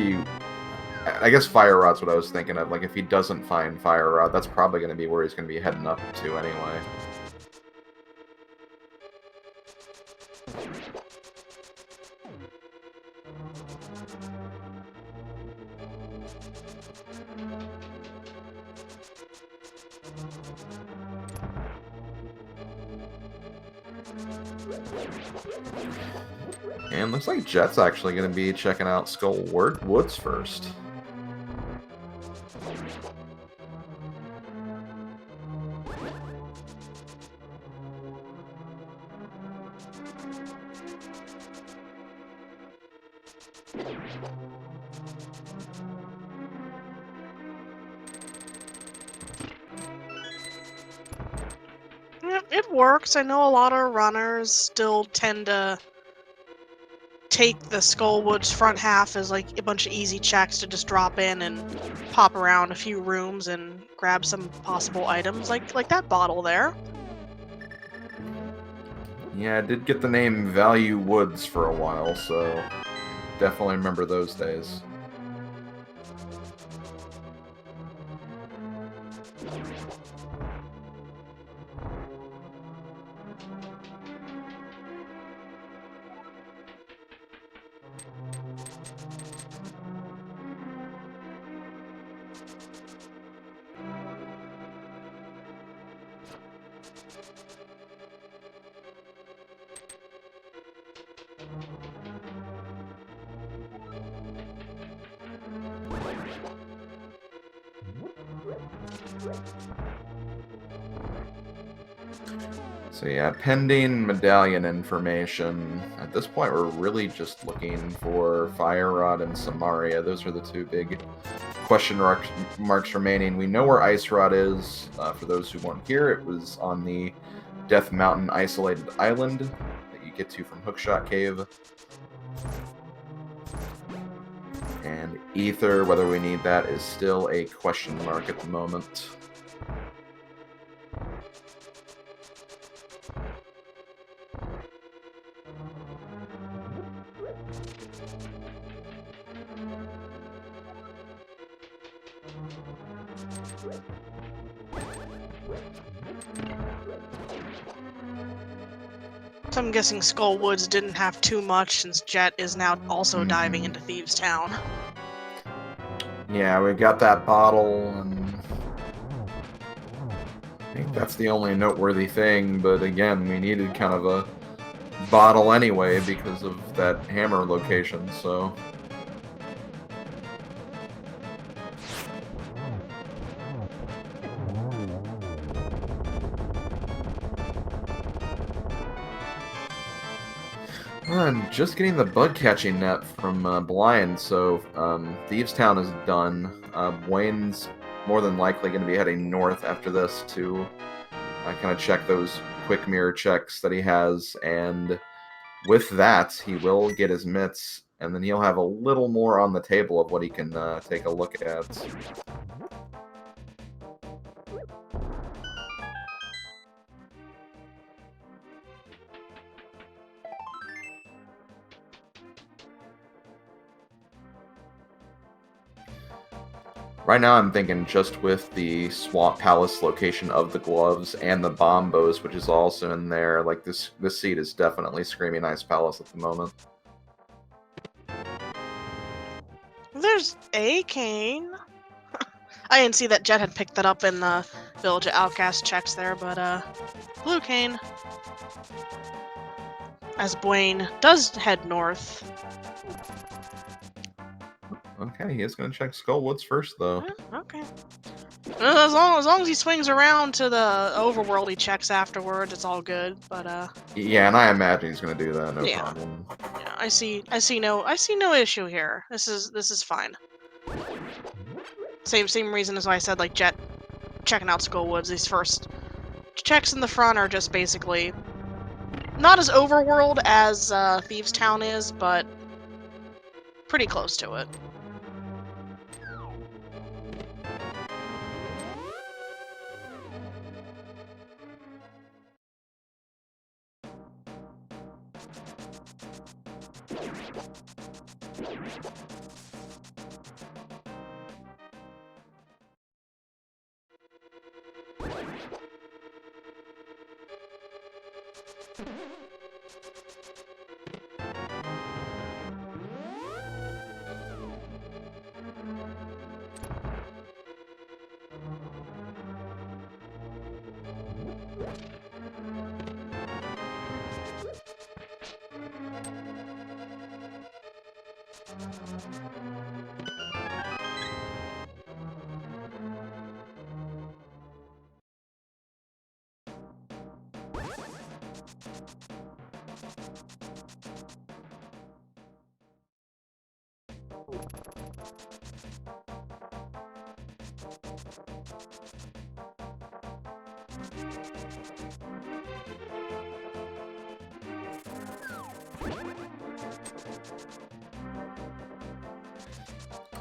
I guess Fire Rod's what I was thinking of. Like, if he doesn't find Fire Rod, that's probably going to be where he's going to be heading up to anyway. And looks like Jet's actually going to be checking out Skull Woods first. It works. I know a lot of runners still tend to take the Skullwoods front half as like a bunch of easy checks to just drop in and pop around a few rooms and grab some possible items, like that bottle there. Yeah, I did get the name Value Woods for a while, so definitely remember those days. So yeah, pending medallion information. At this point, we're really just looking for Fire Rod and Samaria. Those are the two big question marks remaining. We know where Ice Rod is. For those who weren't here, it was on the Death Mountain isolated island that you get to from Hookshot Cave. And Ether, whether we need that, is still a question mark at the moment. So I'm guessing Skullwoods didn't have too much since Jet is now also diving into Thieves Town. Yeah, we got that bottle, and I think that's the only noteworthy thing, but again, we needed kind of a bottle anyway because of that hammer location, so... I'm just getting the bug catching net from Buane, so Thieves Town is done. Buane's more than likely going to be heading north after this to kind of check those quick mirror checks that he has, and with that, he will get his mitts, and then he'll have a little more on the table of what he can take a look at. Right now, I'm thinking just with the Swamp Palace location of the gloves and the bombos, which is also in there. Like this seed is definitely screaming Ice Palace at the moment. There's a cane. I didn't see that Jet had picked that up in the Village of Outcast checks there, but blue cane. As Buane does head north. Okay, he is going to check Skullwoods first, though. Okay. As long as he swings around to the overworld he checks afterwards, it's all good. But Yeah, and I imagine he's going to do that, no yeah. problem. Yeah, I see no issue here. This is fine. Same reason as why I said like Jet checking out Skullwoods. These first checks in the front are just basically not as overworld as Thieves Town is, but pretty close to it.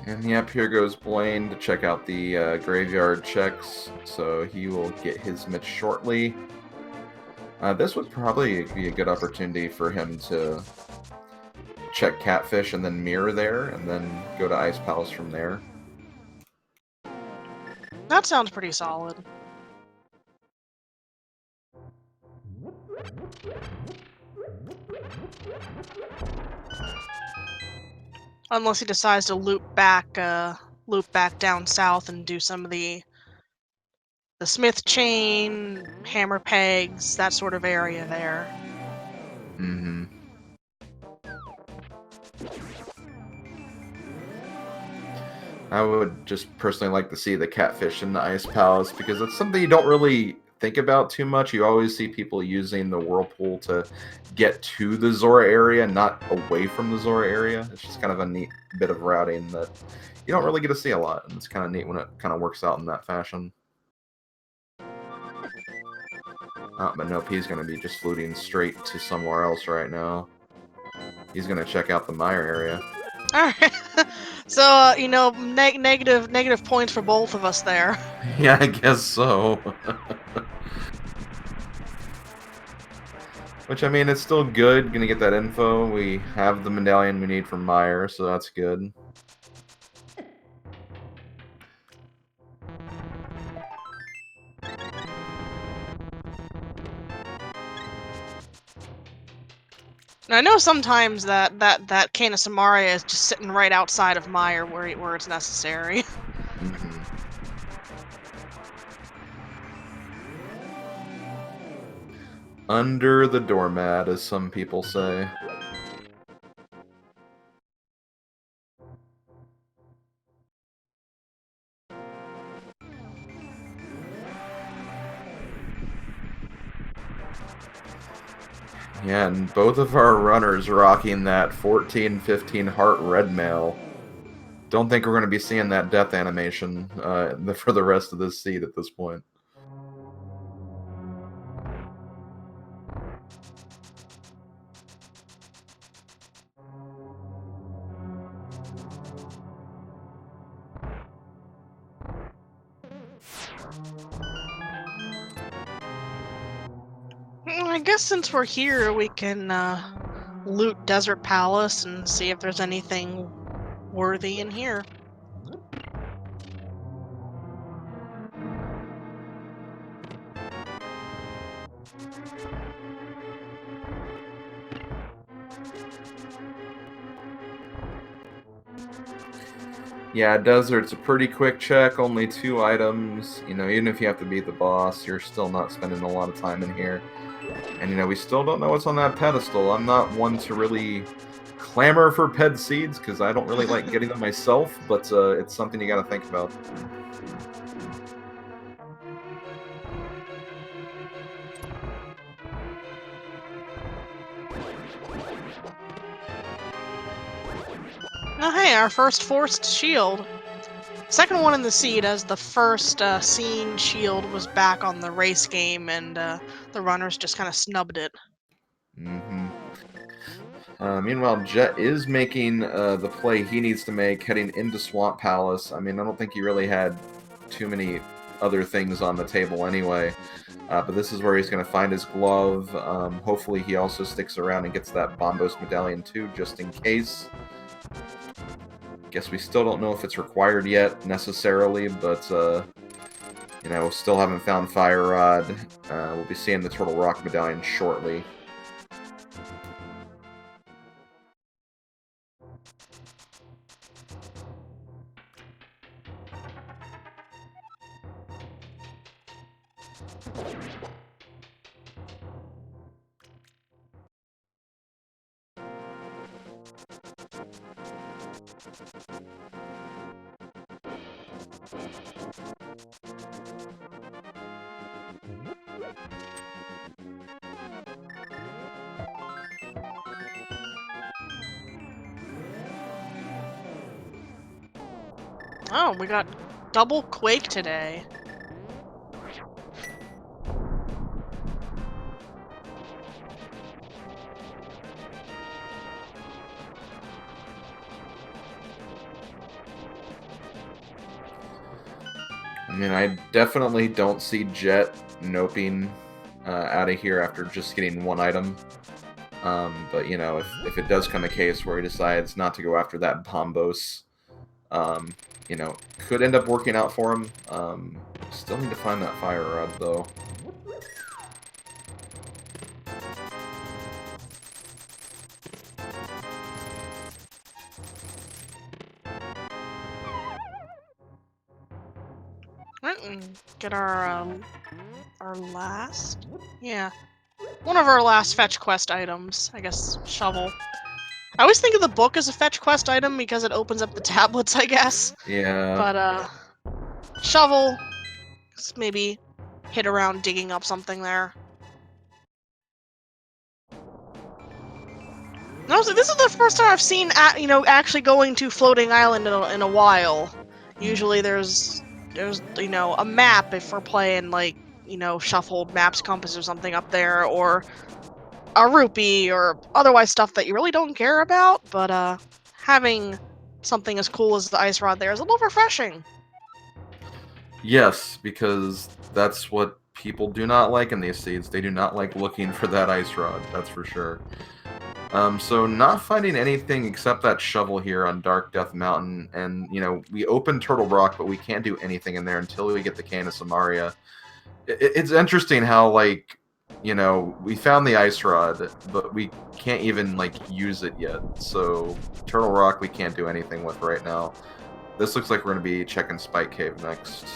And yep, here goes Buane to check out the graveyard checks, so he will get his mitts shortly. This would probably be a good opportunity for him to check Catfish and then mirror there, and then go to Ice Palace from there. That sounds pretty solid. Unless he decides to loop back down south and do some of the Smith chain, hammer pegs, that sort of area there. Mm-hmm. I would just personally like to see the Catfish in the Ice Palace, because it's something you don't really think about too much. You always see people using the Whirlpool to get to the Zora area, not away from the Zora area. It's just kind of a neat bit of routing that you don't really get to see a lot, and it's kind of neat when it kind of works out in that fashion. But nope, he's going to be just looting straight to somewhere else right now. He's going to check out the Mire area. Alright. So, you know, negative points for both of us there. Yeah, I guess so. Which, I mean, it's still good. Gonna get that info. We have the medallion we need from Mire, so that's good. I know sometimes that Cane of Samaria is just sitting right outside of Mire where it's necessary. Mm-hmm. Under the doormat, as some people say. Yeah, and both of our runners rocking that 14-15 heart red mail. Don't think we're going to be seeing that death animation for the rest of this seed at this point. I guess since we're here, we can loot Desert Palace and see if there's anything worthy in here. Yeah, Desert's a pretty quick check, only 2 items. You know, even if you have to beat the boss, you're still not spending a lot of time in here. And, you know, we still don't know what's on that pedestal. I'm not one to really clamor for ped seeds, because I don't really like getting them myself, but it's something you gotta think about. Oh, hey, our first forced shield. Second one in the seed, as the first scene shield was back on the race game, and the runners just kind of snubbed it. Mm-hmm. Meanwhile, Jet is making the play he needs to make, heading into Swamp Palace. I mean, I don't think he really had too many other things on the table anyway. But this is where he's going to find his glove. Hopefully he also sticks around and gets that Bombos medallion too, just in case. Guess we still don't know if it's required yet, necessarily, but, you know, still haven't found Fire Rod. We'll be seeing the Turtle Rock medallion shortly. Oh, we got double Quake today. I mean, I definitely don't see Jet noping out of here after just getting 1 item. But, you know, if it does come a case where he decides not to go after that Bombos, you know, could end up working out for him. Still need to find that Fire Rod, though. Right, and get our last, yeah, one of our last fetch quest items. I guess shovel. I always think of the book as a fetch quest item because it opens up the tablets, I guess. Yeah. But shovel, maybe hit around digging up something there. And also, this is the first time I've seen, you know, actually going to Floating Island in a while. Usually there's you know, a map if we're playing like, you know, shuffled maps compass or something up there, or a rupee or otherwise stuff that you really don't care about. But having something as cool as the ice rod there is a little refreshing. Yes, because that's what people do not like in these seeds. They do not like looking for that ice rod, that's for sure. So not finding anything except that shovel here on Dark Death Mountain, and, you know, we open Turtle Rock, but we can't do anything in there until we get the Cane of Samaria. It's interesting how, like, you know, we found the ice rod, but we can't even, like, use it yet. So, Turtle Rock we can't do anything with right now. This looks like we're going to be checking Spike Cave next.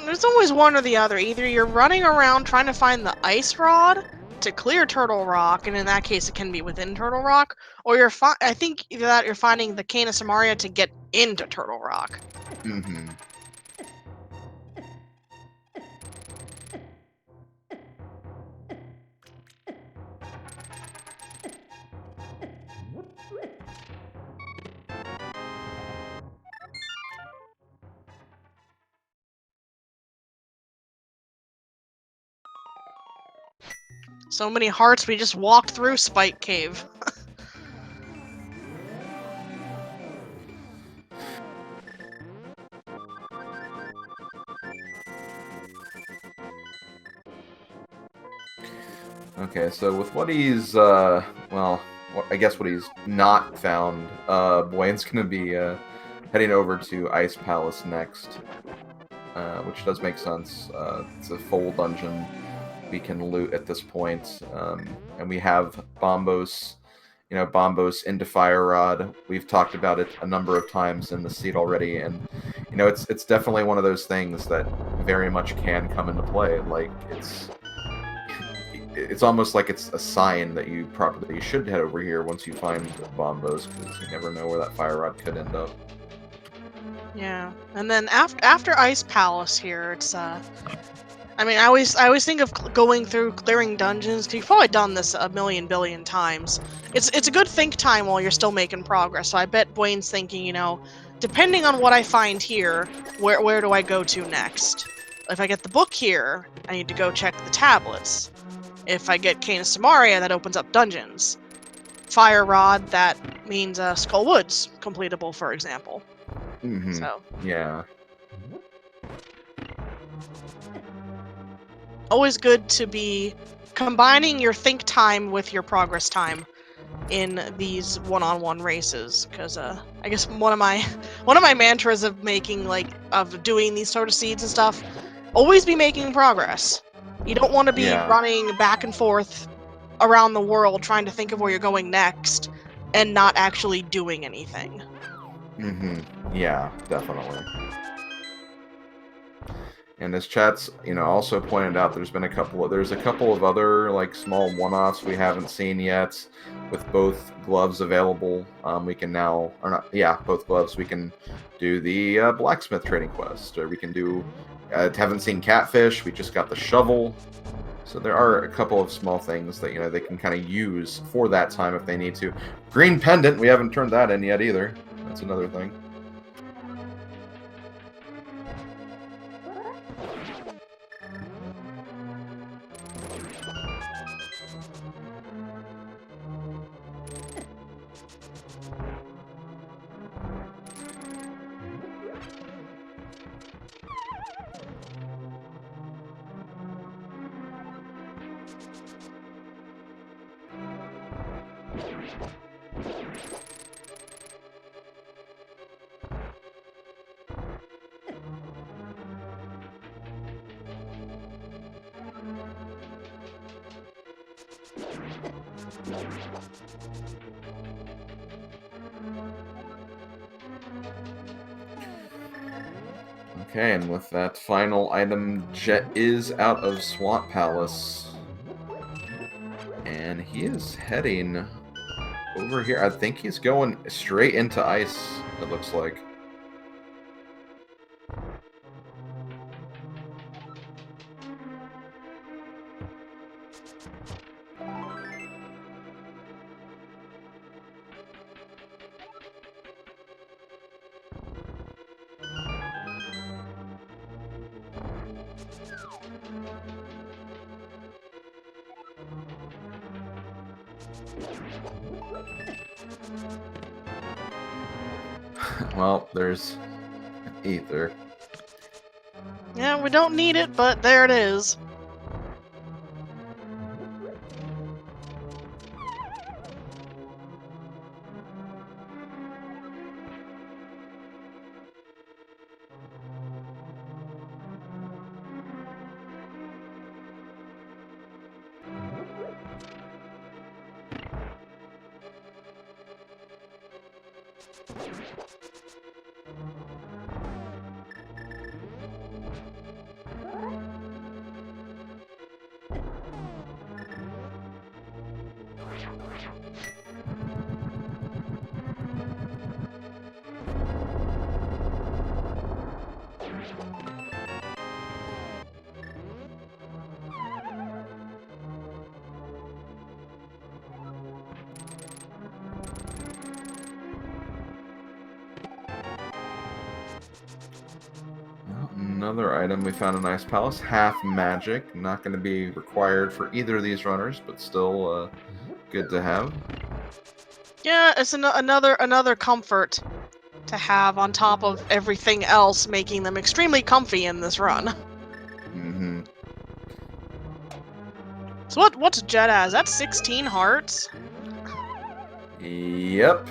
There's always one or the other. Either you're running around trying to find the ice rod to clear Turtle Rock, and in that case it can be within Turtle Rock, or I think either that you're finding the Cane of Samaria to get into Turtle Rock. Mm-hmm. So many hearts, we just walked through Spike Cave. Okay, so with what he's, well, I guess what he's not found, Buane's gonna be, heading over to Ice Palace next, which does make sense. It's a full dungeon we can loot at this point, and we have Bombos, you know, Bombos into Fire Rod. We've talked about it a number of times in the seed already, and, you know, it's definitely one of those things that very much can come into play. Like, it's almost like it's a sign that you should head over here once you find Bombos, because you never know where that Fire Rod could end up. Yeah, and then after Ice Palace here, it's I mean, I always think of going through clearing dungeons. 'Cause you've probably done this a million billion times. It's a good think time while you're still making progress. So I bet Buane's thinking, you know, depending on what I find here, where do I go to next? If I get the book here, I need to go check the tablets. If I get Cane of Samaria, that opens up dungeons. Fire Rod, that means Skull Woods completable, for example. Mm-hmm. So Yeah. always good to be combining your think time with your progress time in these one-on-one races, because I guess one of my mantras of doing these sort of seeds and stuff, always be making progress. You don't want to be running back and forth around the world trying to think of where you're going next and not actually doing anything. Mm-hmm. Yeah, definitely. And as chat's, you know, also pointed out, there's a couple of other, like, small one-offs we haven't seen yet. With both gloves available, we can now, or not, yeah, both gloves. We can do the blacksmith trading quest, or we can do. Haven't seen catfish. We just got the shovel. So there are a couple of small things that, you know, they can kind of use for that time if they need to. Green pendant. We haven't turned that in yet either. That's another thing. Okay, and with that final item, Jet is out of Swamp Palace. And he is heading over here. I think he's going straight into ice, it looks like. Well, there's ether. Yeah, we don't need it, but there it is. Another item. We found a nice palace. Half magic. Not going to be required for either of these runners, but still good to have. Yeah, it's another comfort to have on top of everything else, making them extremely comfy in this run. Mm-hmm. So what's Jet as? That's 16 hearts? Yep.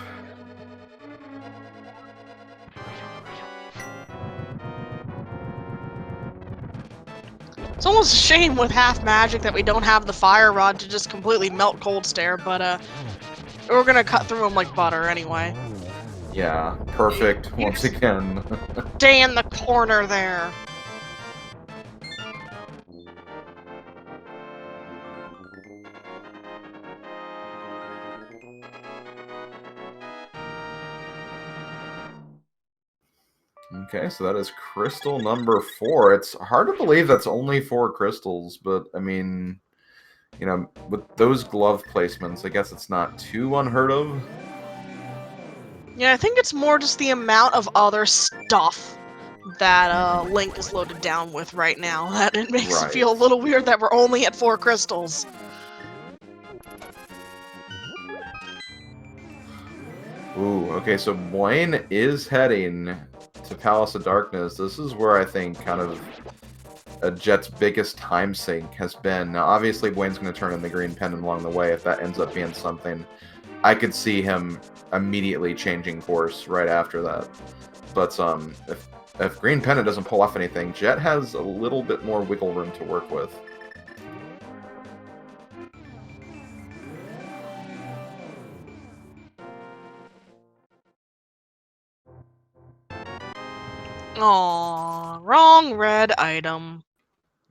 It's almost a shame with half magic that we don't have the fire rod to just completely melt Cold Stare, but we're gonna cut through them like butter anyway. Yeah, perfect once again. Stay in the corner there. Okay, so that is crystal number 4. It's hard to believe that's only 4 crystals, but I mean, you know, with those glove placements, I guess it's not too unheard of. Yeah, I think it's more just the amount of other stuff that Link is loaded down with right now that it makes it feel a little weird that we're only at 4 crystals. Ooh, okay, so Buane is heading to Palace of Darkness. This is where I think kind of Jet's biggest time sink has been. Now, obviously, Buane's going to turn in the green pendant along the way if that ends up being something. I could see him immediately changing course right after that. But if green pendant doesn't pull off anything, Jet has a little bit more wiggle room to work with. Aww, wrong red item.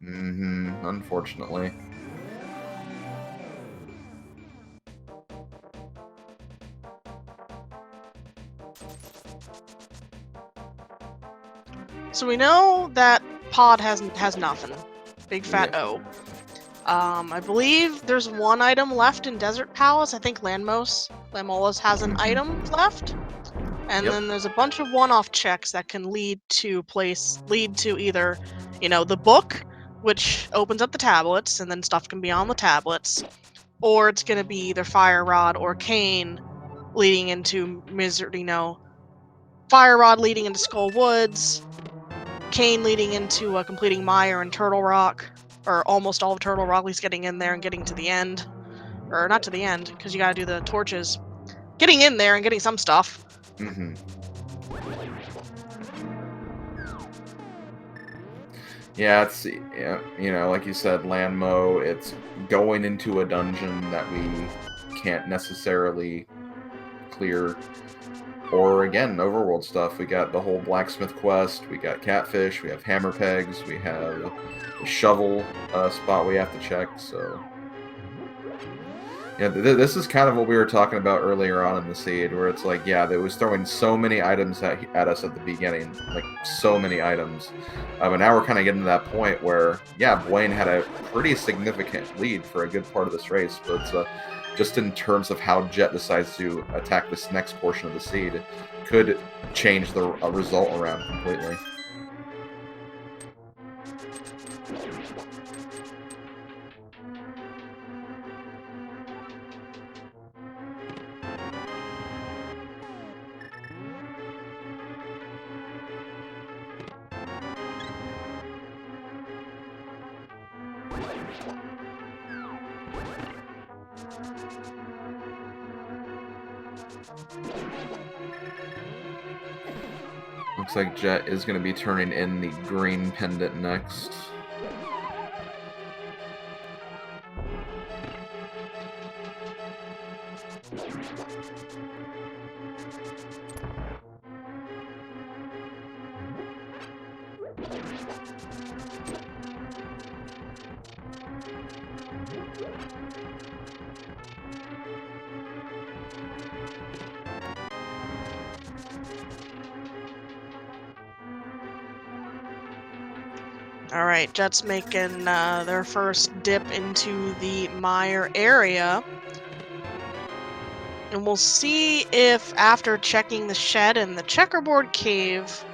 Mm-hmm, unfortunately. So we know that Pod has nothing. Big fat Yeah. O. I believe there's one item left in Desert Palace. I think Lamola's has an item left. And Yep. then there's a bunch of one-off checks that can lead to either, the book, which opens up the tablets, and then stuff can be on the tablets, or it's gonna be either Fire Rod or Cane, leading into Fire Rod leading into Skull Woods, Cane leading into completing Mire and Turtle Rock, or almost all of Turtle Rock, at least getting in there and getting to the end, or not to the end, because you gotta do the torches. Getting in there and getting some stuff. Mm-hmm. Yeah, it's, like you said, Landmo, it's going into a dungeon that we can't necessarily clear. Or, again, overworld stuff. We got the whole blacksmith quest, we got catfish, we have hammer pegs, we have the shovel spot we have to check, so... Yeah, this is kind of what we were talking about earlier on in the seed, where it's like, yeah, it was throwing so many items at us at the beginning, like, so many items. But now we're kind of getting to that point where, yeah, Buane had a pretty significant lead for a good part of this race, but just in terms of how Jet decides to attack this next portion of the seed, could change the result around completely. Looks like Jet is going to be turning in the green pendant next. Alright, Jet's making their first dip into the mire area. And we'll see if, after checking the shed and the checkerboard cave,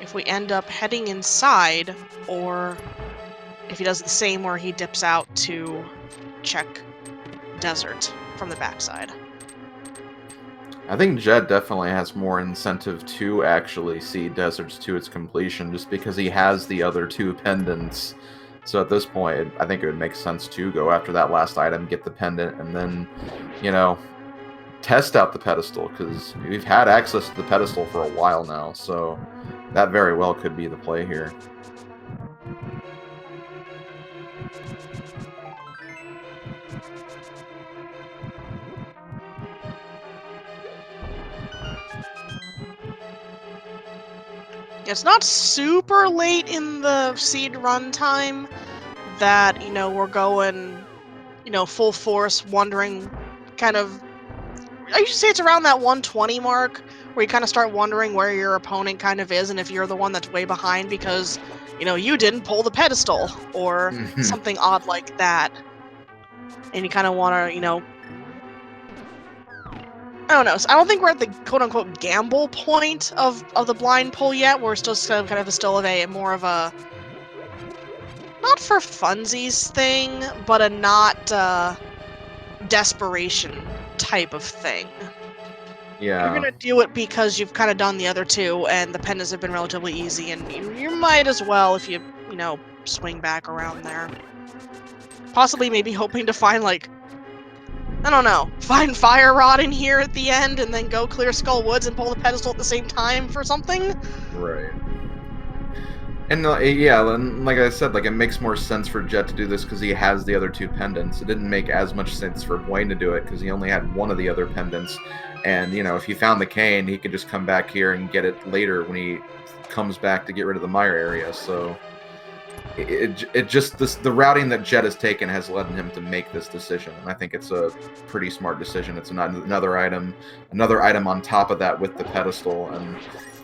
if we end up heading inside, or if he does the same where he dips out to check desert from the backside. I think Jet definitely has more incentive to actually see deserts to its completion, just because he has the other 2 pendants. So at this point, I think it would make sense to go after that last item, get the pendant, and then, you know, test out the pedestal, because we've had access to the pedestal for a while now, so that very well could be the play here. It's not super late in the seed run time that, you know, we're going, you know, full force, wondering kind of... I usually say it's around that 120 mark, where you kind of start wondering where your opponent kind of is, and if you're the one that's way behind because, you know, you didn't pull the pedestal, or something odd like that. And you kind of want to, you know... I don't know. So I don't think we're at the quote-unquote gamble point of the blind pull yet. We're still kind of still of a more of a... not for funsies thing, but a not desperation type of thing. Yeah. You're gonna do it because you've kind of done the other 2, and the pendants have been relatively easy, and you might as well, if you know, swing back around there. Possibly maybe hoping to find, like, I don't know, find Fire Rod in here at the end, and then go clear Skull Woods and pull the pedestal at the same time for something? Right. And yeah, and like I said, like, it makes more sense for Jet to do this because he has the other 2 pendants. It didn't make as much sense for Buane to do it because he only had one of the other pendants. And, you know, if he found the cane, he could just come back here and get it later when he comes back to get rid of the mire area. So it just, the routing that Jet has taken has led him to make this decision. And I think it's a pretty smart decision. It's another item on top of that with the pedestal. And,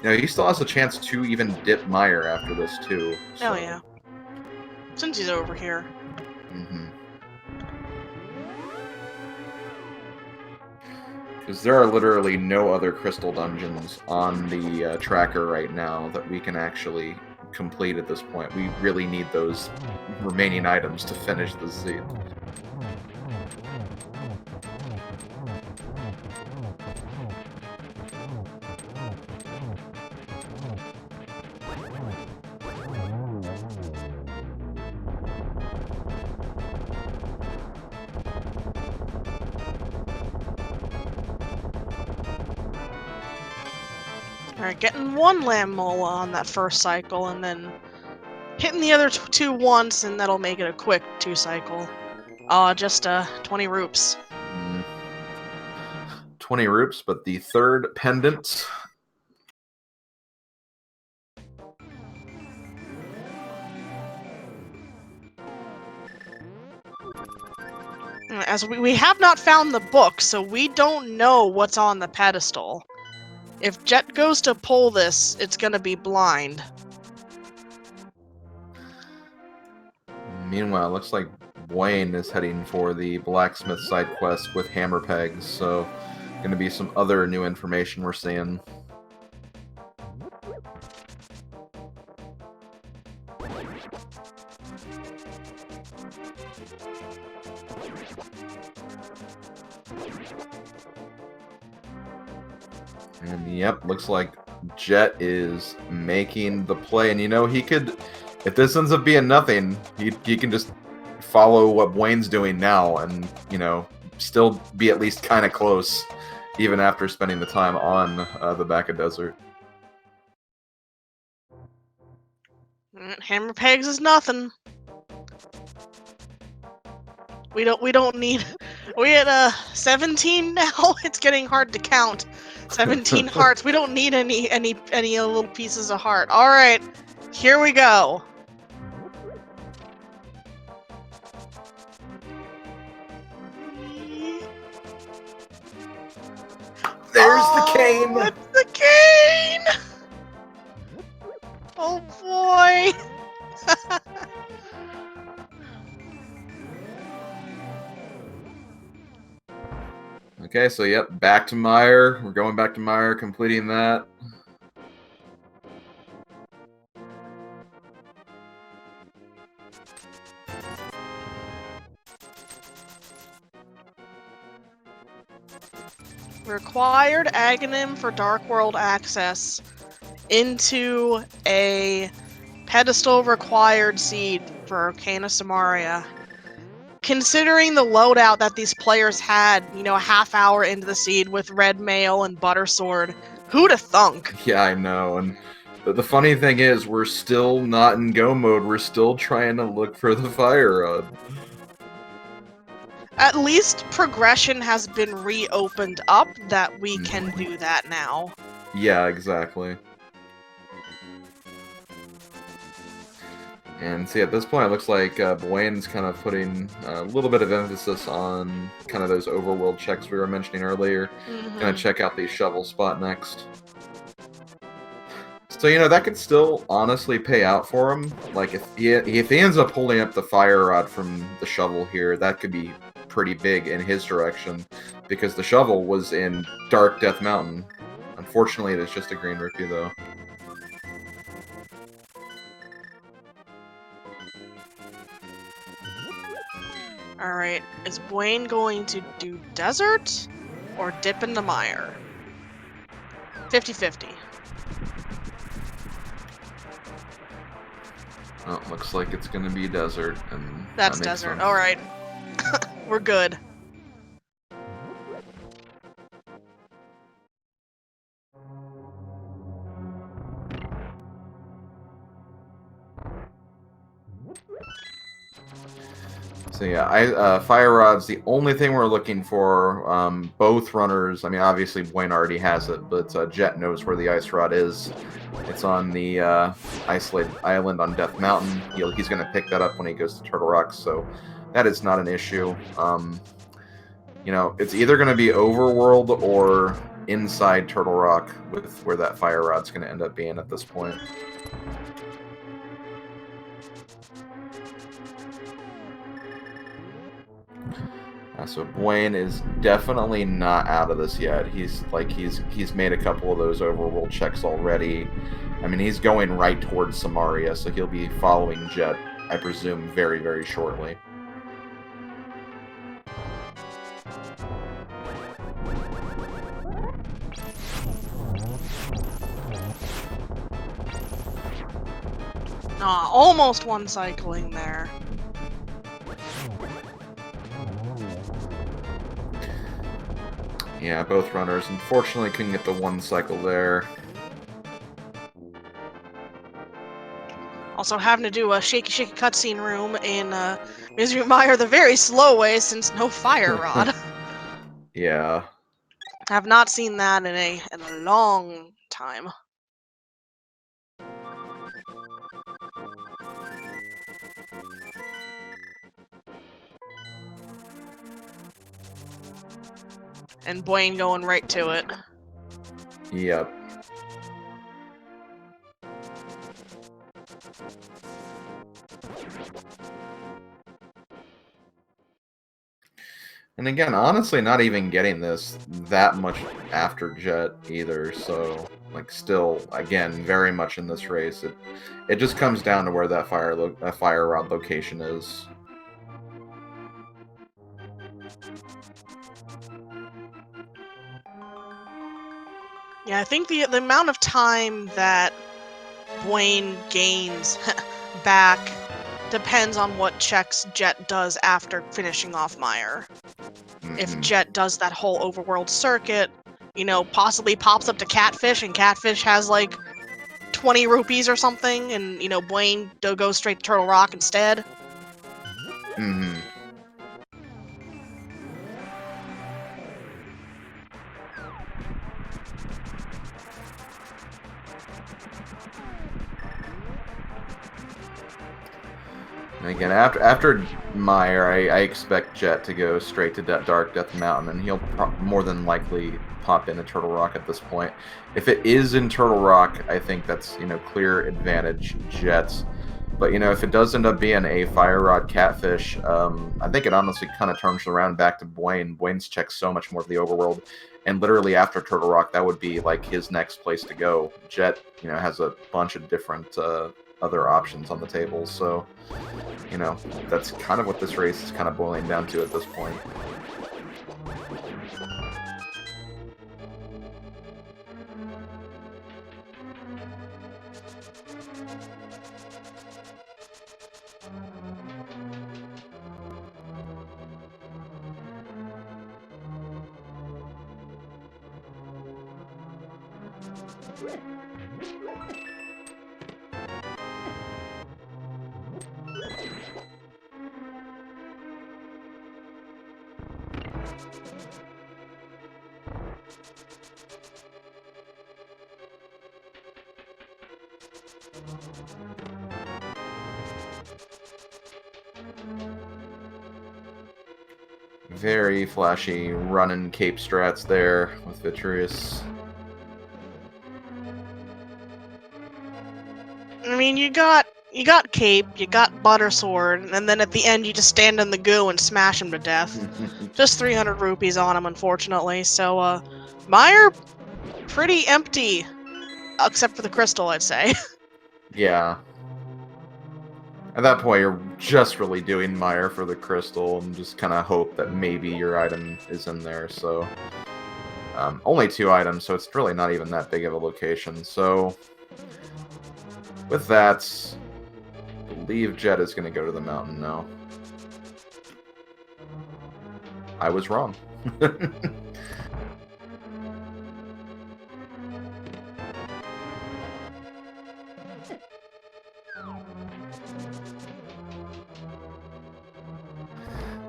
you know, he still has a chance to even dip mire after this, too. So. Oh, yeah. Since he's over here. Mm-hmm. Because there are literally no other crystal dungeons on the tracker right now that we can actually complete at this point. We really need those remaining items to finish the seed. Alright, getting 1 Lamb Mola on that first cycle, and then hitting the other 2 once, and that'll make it a quick 2 cycle. Just 20 roops. 20 roops, but the 3rd pendant. As we have not found the book, so we don't know what's on the pedestal. If Jet goes to pull this, it's gonna be blind. Meanwhile, it looks like Buane is heading for the blacksmith side quest with hammer pegs, so going to be some other new information we're seeing. And yep, looks like Jet is making the play, and you know, he could, if this ends up being nothing, he can just follow what Buane's doing now and, you know, still be at least kind of close, even after spending the time on the back of desert. Hammer pegs is nothing. We don't need... We at 17 now? It's getting hard to count. 17 hearts. We don't need any little pieces of heart. Alright, here we go. There's the cane! It's the cane! Oh boy! Okay, so yep, back to Meyer. We're going back to Meyer, completing that. Required Agahnim for Dark World access into a pedestal required seed for Arcana Samaria. Considering the loadout that these players had, you know, a half hour into the seed with Red Mail and Butter Sword, who'da thunk? Yeah, I know, and the funny thing is, we're still not in go mode. We're still trying to look for the fire rod. At least progression has been reopened up that we can do that now. Yeah, exactly. And see, at this point, it looks like Buane's kind of putting a little bit of emphasis on kind of those overworld checks we were mentioning earlier. Gonna check out the shovel spot next. So, you know, that could still honestly pay out for him. Like, if he ends up holding up the fire rod from the shovel here, that could be pretty big in his direction, because the shovel was in Dark Death Mountain. Unfortunately, it is just a green rupee, though. Alright, is Buane going to do desert or dip into mire? 50-50. Oh, looks like it's gonna be desert, and That's that makes desert. sense. Alright. We're good. So yeah, fire rod's the only thing we're looking for. Both runners, I mean, obviously Buane already has it, but Jet knows where the ice rod is. It's on the isolated island on Death Mountain. He's going to pick that up when he goes to Turtle Rock, so that is not an issue. You know, it's either going to be overworld or inside Turtle Rock with where that fire rod's going to end up being at this point. So Buane is definitely not out of this yet. He's made a couple of those overworld checks already. I mean, he's going right towards Samaria, so he'll be following Jet, I presume, very, very shortly. Almost one cycling there. Yeah, both runners unfortunately couldn't get the one cycle there. Also having to do a shaky cutscene room in Misery Mire the very slow way since no fire rod. Yeah. Have not seen that in a long time. And Buane going right to it. Yep. And again, honestly, not even getting this that much after Jet either, so, like, still, again, very much in this race. It just comes down to where that fire rod location is. Yeah, I think the amount of time that Buane gains back depends on what checks Jet does after finishing off Mire. If Jet does that whole overworld circuit, you know, possibly pops up to Catfish, and Catfish has like 20 rupees or something, and, you know, Buane goes straight to Turtle Rock instead. Again, after Mire, I expect Jet to go straight to Dark Death Mountain, and he'll more than likely pop into Turtle Rock at this point. If it is in Turtle Rock, I think that's, you know, clear advantage Jet. But, you know, if it does end up being a Fire Rod Catfish, I think it honestly kind of turns around back to Buane. Buane's checks so much more of the overworld. And literally after Turtle Rock, that would be, like, his next place to go. Jet, you know, has a bunch of different other options on the table. So, you know, that's kind of what this race is kind of boiling down to at this point. Very flashy running cape strats there with Vitreous. I mean, you got cape, you got butter sword, and then at the end you just stand in the goo and smash him to death. Just 300 rupees on him, unfortunately. So, Meyer, pretty empty, except for the crystal, I'd say. Yeah. At that point, you're just really doing Meyer for the crystal and just kind of hope that maybe your item is in there. So, only 2 items, so it's really not even that big of a location. So, with that, I believe Jet is going to go to the mountain now. I was wrong.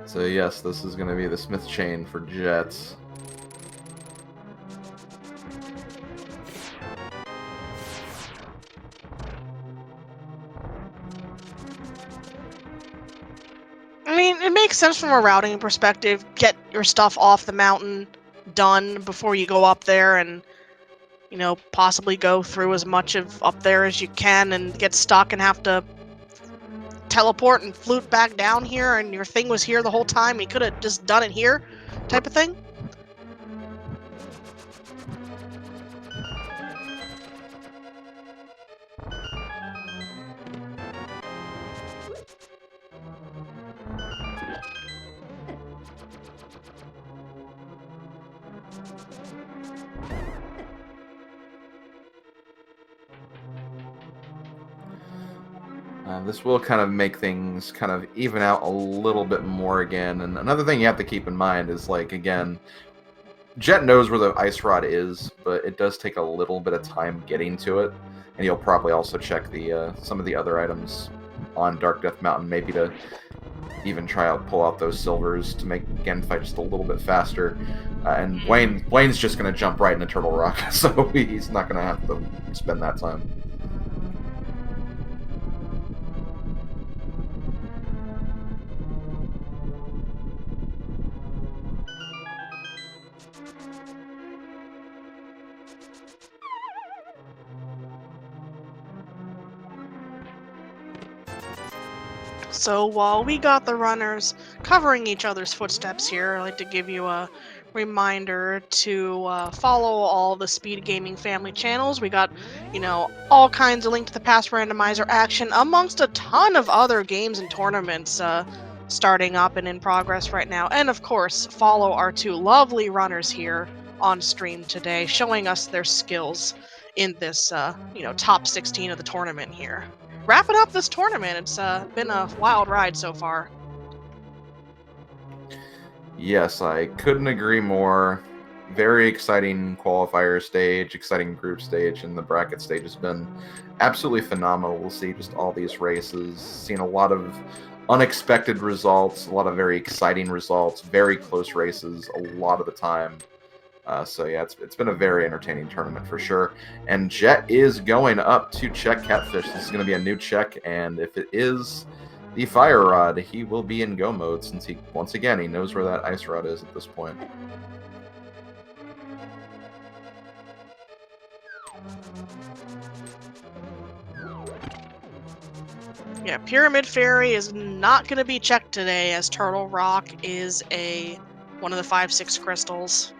So yes, this is going to be the Smith chain for Jets. I mean, it makes sense from a routing perspective. Get your stuff off the mountain done before you go up there and, you know, possibly go through as much of up there as you can and get stuck and have to teleport and flute back down here and your thing was here the whole time. You could have just done it here type of thing. This will kind of make things kind of even out a little bit more again. And another thing you have to keep in mind is, like, again, Jet knows where the ice rod is, but it does take a little bit of time getting to it. And you'll probably also check the some of the other items on Dark Death Mountain, maybe to even try out pull out those silvers to make Gen fight just a little bit faster. And Wayne's just going to jump right into Turtle Rock, so he's not going to have to spend that time. So while we got the runners covering each other's footsteps here, I'd like to give you a reminder to follow all the Speed Gaming family channels. We got, you know, all kinds of link to the past randomizer action amongst a ton of other games and tournaments starting up and in progress right now. And of course, follow our 2 lovely runners here on stream today, showing us their skills in this, you know, top 16 of the tournament here. Wrapping up this tournament. It's been a wild ride so far. Yes, I couldn't agree more. Very exciting qualifier stage, exciting group stage, and the bracket stage has been absolutely phenomenal. We'll see just all these races, seen a lot of unexpected results, a lot of very exciting results, very close races a lot of the time. So yeah, it's been a very entertaining tournament for sure. And Jet is going up to check Catfish. This is going to be a new check, and if it is the Fire Rod, he will be in go mode since he, once again, he knows where that Ice Rod is at this point. Yeah, Pyramid Fairy is not going to be checked today, as Turtle Rock is one of the 5/6 crystals.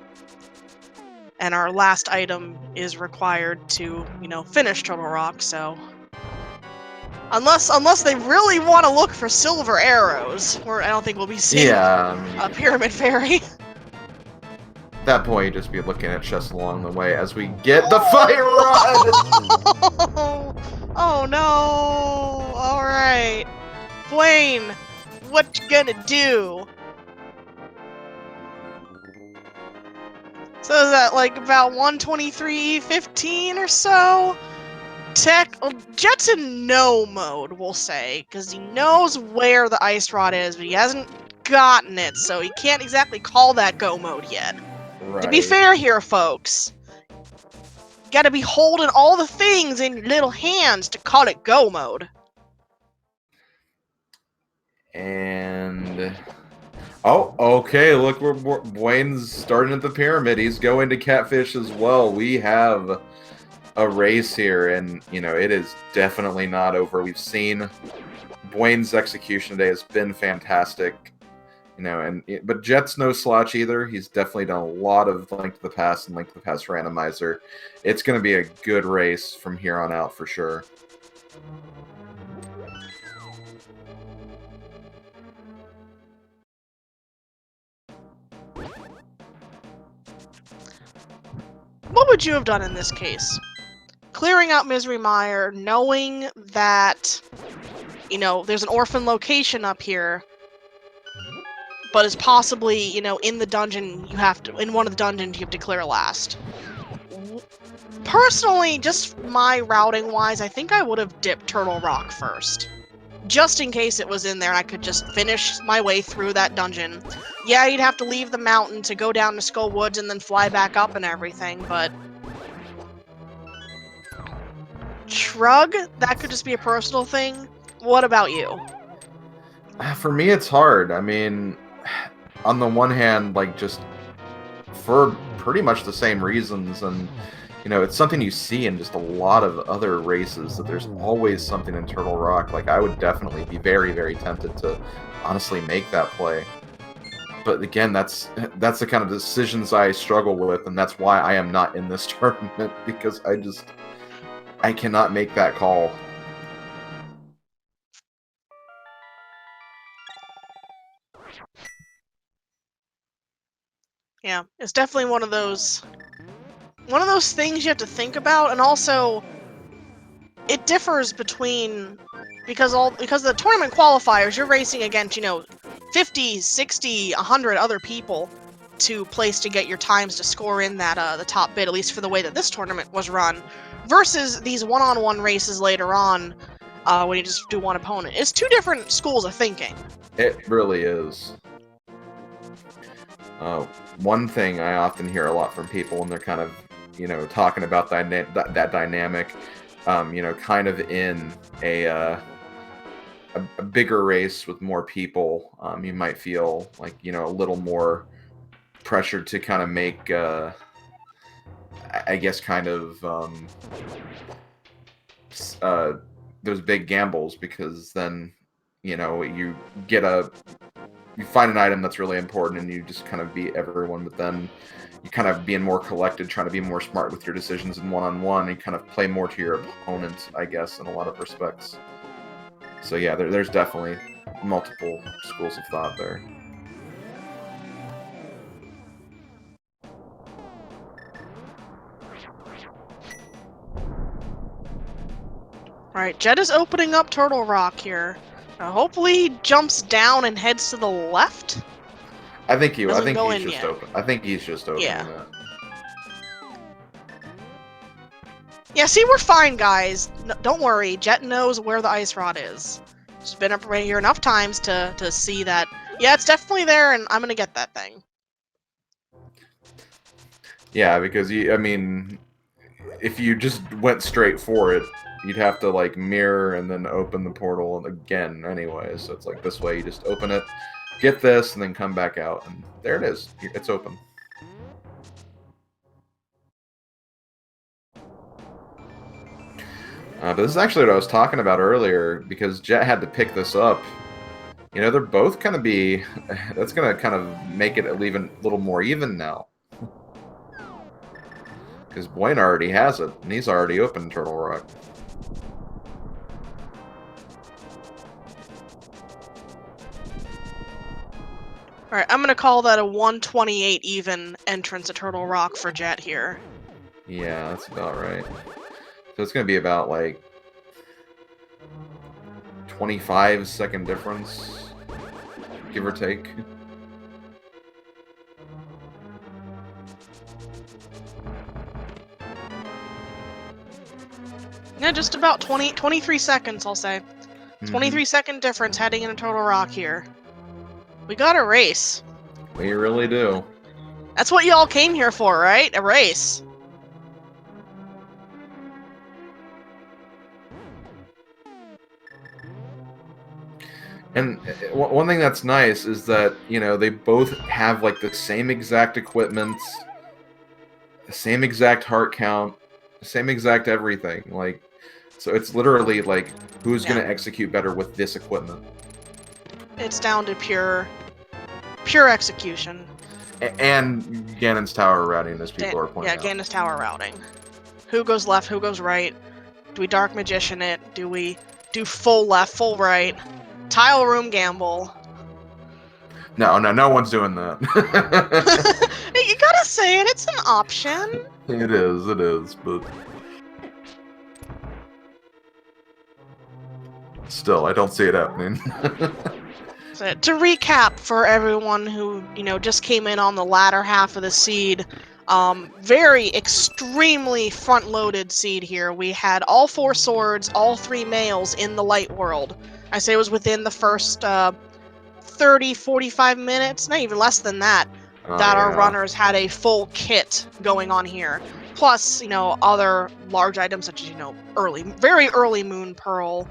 And our last item is required to, finish Turtle Rock, so... Unless they really want to look for silver arrows, I don't think we'll be seeing a Pyramid Fairy. At that point, you just be looking at chests along the way as we get the fire rod! Oh no! Alright. Buane, what you gonna do? So is that like about 123.15 or so? Jet's in no mode, we'll say, because he knows where the ice rod is, but he hasn't gotten it, so he can't exactly call that go mode yet. Right. To be fair here, folks, you gotta be holding all the things in your little hands to call it go mode. And... Oh, okay, look, Buane's starting at the pyramid. He's going to Catfish as well. We have a race here, and, it is definitely not over. We've seen Buane's execution today has been fantastic. But Jet's no slouch either. He's definitely done a lot of Link to the Past and Link to the Past Randomizer. It's going to be a good race from here on out for sure. What would you have done in this case? Clearing out Misery Mire, knowing that, there's an orphan location up here, but is possibly, in the dungeon in one of the dungeons you have to clear last. Personally, just my routing wise, I think I would have dipped Turtle Rock first. Just in case it was in there, I could just finish my way through that dungeon. Yeah, you'd have to leave the mountain to go down to Skull Woods and then fly back up and everything, but... Shrug? That could just be a personal thing. What about you? For me, it's hard. I mean, on the one hand, just for pretty much the same reasons, and, it's something you see in just a lot of other races, that there's always something in Turtle Rock. I would definitely be very, very tempted to honestly make that play. But again, that's the kind of decisions I struggle with, and that's why I am not in this tournament, because I cannot make that call. Yeah, it's definitely one of those things you have to think about, and also it differs between because the tournament qualifiers, you're racing against 50, 60, 100 other people to place to get your times to score in that the top bid, at least for the way that this tournament was run, versus these one-on-one races later on when you just do one opponent. It's two different schools of thinking. It really is. One thing I often hear a lot from people when they're kind of, talking about that dynamic, kind of in a bigger race with more people, you might feel like, a little more pressure to kind of make, I guess, kind of those big gambles, because then, you find an item that's really important and you just kind of beat everyone, but then you kind of being more collected, trying to be more smart with your decisions in one-on-one, and kind of play more to your opponent, I guess, in a lot of respects. So yeah, there's definitely multiple schools of thought there. Alright, Jet is opening up Turtle Rock here. Hopefully he jumps down and heads to the left. I think he's just opening that. Yeah, see, we're fine, guys. No, don't worry, Jet knows where the ice rod is. She's been up right here enough times to see that. Yeah, it's definitely there, and I'm gonna get that thing. Yeah, because if you just went straight for it, you'd have to mirror and then open the portal again anyway. So it's this way, you just open it, get this, and then come back out, and there it is. It's open. But this is actually what I was talking about earlier, because Jet had to pick this up. You know, they're both going to be... That's going to kind of make it even a little more even now. Because Buane already has it, and he's already opened Turtle Rock. Alright, I'm gonna call that a 128 even entrance at Turtle Rock for Jet here. Yeah, that's about right. So it's going to be about, like, 25-second difference, give or take. Yeah, just about 23 seconds, I'll say. 23-second difference heading into Turtle Rock here. We got a race. We really do. That's what y'all came here for, right? A race. And one thing that's nice is that, you know, they both have, like, the same exact equipment, the same exact heart count, the same exact everything. Like, so it's literally, like, who's going to execute better with this equipment. It's down to pure execution. And Ganon's tower routing, as people are pointing out. Yeah, Ganon's tower routing. Who goes left, who goes right? Do we Dark Magician it? Do we do full left, full right? Tile room gamble. No one's doing that. You gotta say it, it's an option. It is, but... Still, I don't see it happening. So, to recap for everyone who, you know, just came in on the latter half of the seed, very extremely front-loaded seed here. We had all 4 swords, all 3 males in the light world. I say it was within the first 30, 45 minutes, not even less than that, our runners had a full kit going on here. Plus, you know, other large items such as, you know, very early Moon Pearl,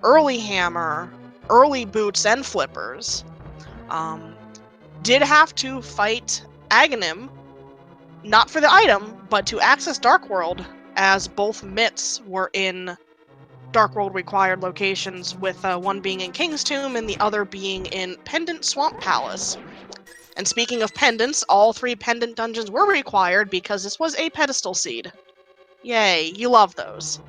early Hammer, early boots and flippers. Did have to fight Agahnim, not for the item, but to access Dark World, as both mitts were in Dark World required locations, with one being in King's Tomb and the other being in Pendant Swamp Palace. And speaking of pendants, all 3 pendant dungeons were required because this was a pedestal seed. Yay, you love those.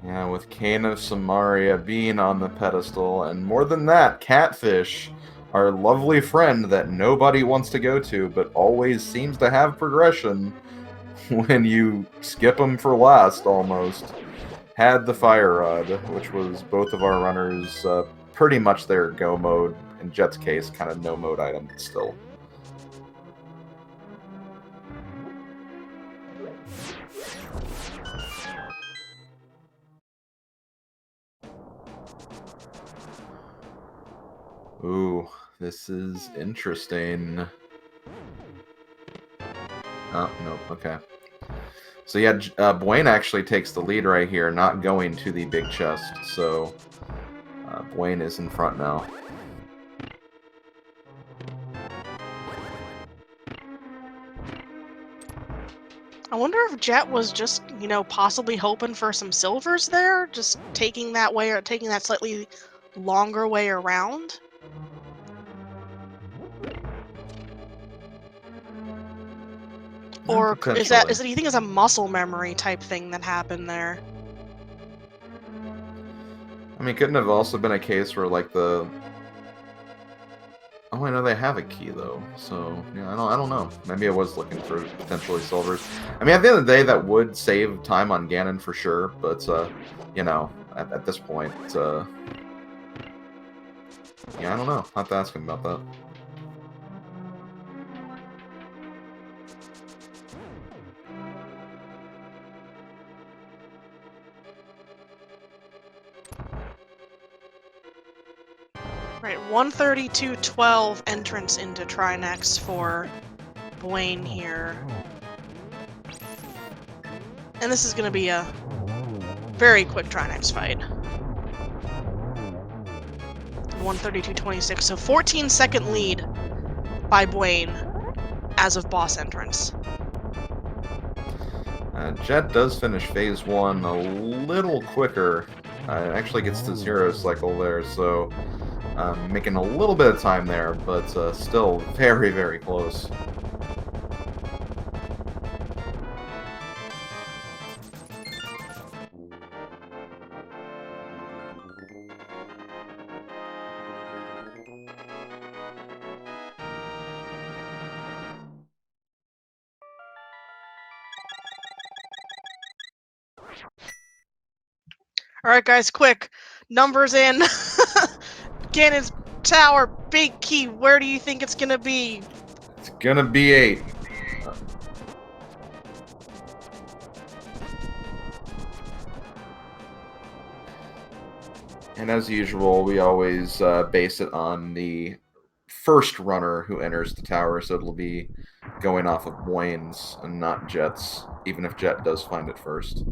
Yeah, with Kane of Samaria being on the pedestal, and more than that, Catfish, our lovely friend that nobody wants to go to, but always seems to have progression when you skip him for last, almost, had the Fire Rod, which was both of our runners pretty much their go mode, in Jet's case, kind of no mode item still. Ooh, this is interesting. Oh, no, okay. So yeah, Buane actually takes the lead right here, not going to the big chest, so Buane is in front now. I wonder if Jet was just, you know, possibly hoping for some silvers there, just taking that way, or taking that slightly longer way around. Or is it, do you think it's a muscle memory type thing that happened there? I mean, couldn't have also been a case where, like, the... Oh, I know they have a key, though, so, yeah, I don't know. Maybe I was looking for potentially silvers. I mean, at the end of the day, that would save time on Ganon for sure, but, you know, at this point, yeah, I don't know. I'll have to ask him about that. Right, 132.12 entrance into Trinex for Buane here. And this is going to be a very quick Trinex fight. 132.26, so 14-second lead by Buane as of boss entrance. Jet does finish phase 1 a little quicker. Actually gets to 0 cycle there, so making a little bit of time there, but still very, very close. Alright, guys, quick. Numbers in. Ganon's tower, big key. Where do you think it's gonna be? It's gonna be 8. And as usual, we always base it on the first runner who enters the tower, so it'll be going off of Buane's and not Jet's, even if Jet does find it first.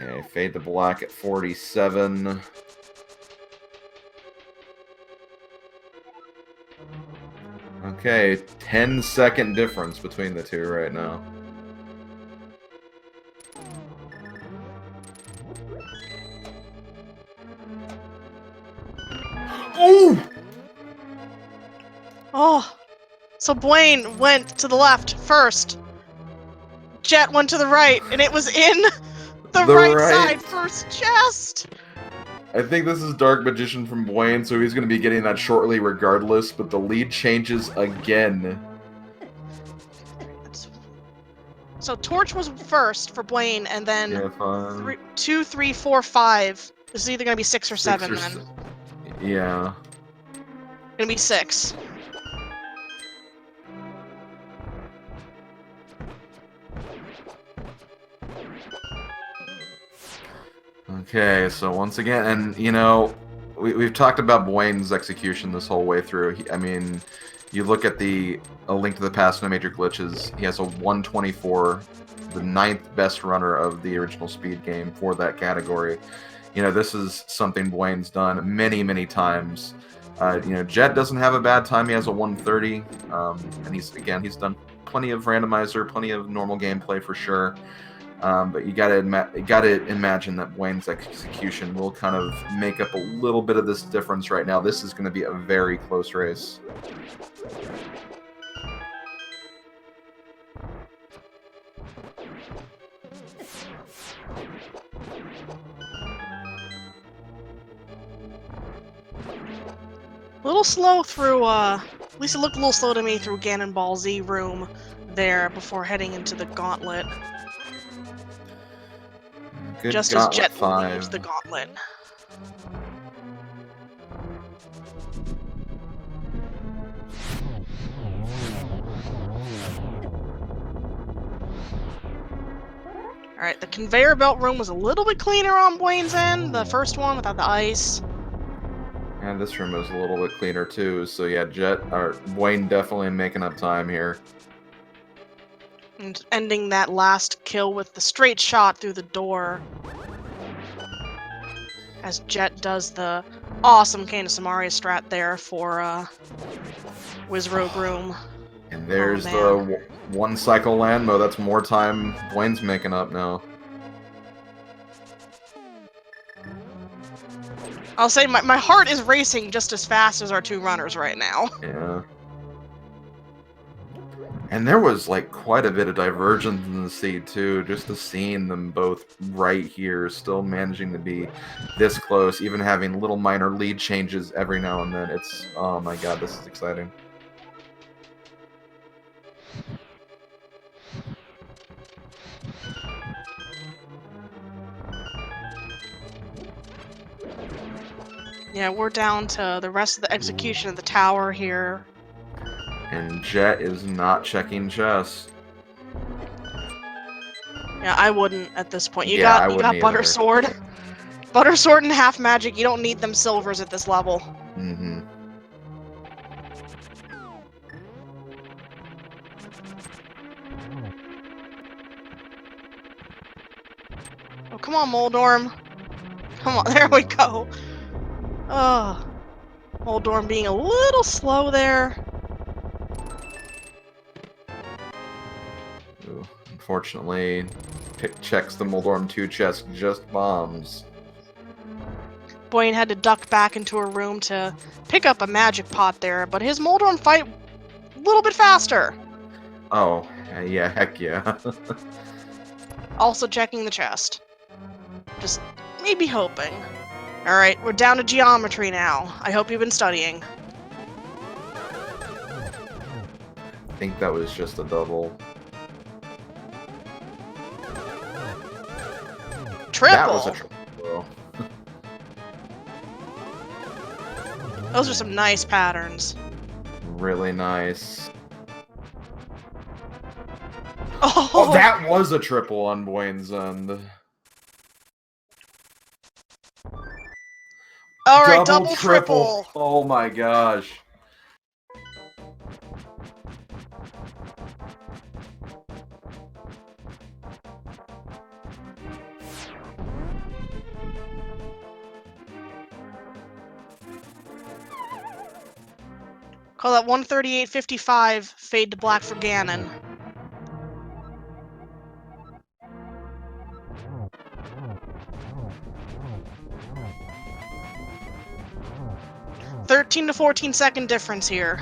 Okay, fade to black at 47. Okay, 10-second difference between the two right now. Oh! Oh, so Buane went to the left first. Jet went to the right, and it was in the right side first chest. I think this is Dark Magician from Buane, so he's going to be getting that shortly regardless, but the lead changes again. So Torch was first for Buane, and then Yeah, 2, 3, 4, 5. This is either going to be 6 or 7 then. Yeah. Gonna be 6. Okay, so once again, and you know, we've talked about Buane's execution this whole way through. I mean, you look at A Link to the Past No Major Glitches, he has a 124, the 9th best runner of the original Speed game for that category. You know, this is something Buane's done many, many times. You know, Jet doesn't have a bad time. He has a 130, and he's done plenty of randomizer, plenty of normal gameplay for sure. But you gotta imagine that Buane's execution will kind of make up a little bit of this difference right now. This is going to be a very close race. A little slow through, at least it looked a little slow to me through Ganon Ball Z room there before heading into the gauntlet. Good just gauntlet as Jet 5. leaves the gauntlet. Alright, the conveyor belt room was a little bit cleaner on Buane's end, the first one without the ice. And this room is a little bit cleaner too, so yeah, Buane definitely making up time here. And ending that last kill with the straight shot through the door. As Jet does the awesome Kane of Samaria strat there for Wizrobe room. And there's the 1 cycle land mode. That's more time Buane's making up now. I'll say my heart is racing just as fast as our 2 runners right now. Yeah. And there was like quite a bit of divergence in the seed too, just to seeing them both right here, still managing to be this close, even having little minor lead changes every now and then. It's, oh my god, this is exciting. Yeah, we're down to the rest of the execution of the tower here. And Jet is not checking chess. Yeah, I wouldn't at this point. You Yeah, got Butter Sword. Butter Sword and half magic, you don't need them silvers at this level. Mm-hmm. Oh, come on, Moldorm. Come on, there we go. Oh, Moldorm being a little slow there. Ooh, unfortunately, checks the Moldorm 2 chest, just bombs. Buane had to duck back into a room to pick up a magic pot there, but his Moldorm fight a little bit faster. Oh, yeah, heck yeah. Also checking the chest. Just maybe hoping. Alright, we're down to geometry now. I hope you've been studying. I think that was just a double. Triple! That was a triple. Those are some nice patterns. Really nice. Oh, that was a triple on Buane's end. Alright, double triple! Oh my gosh. Call that 138.55 fade to black for Ganon. $13 to 14-second difference here.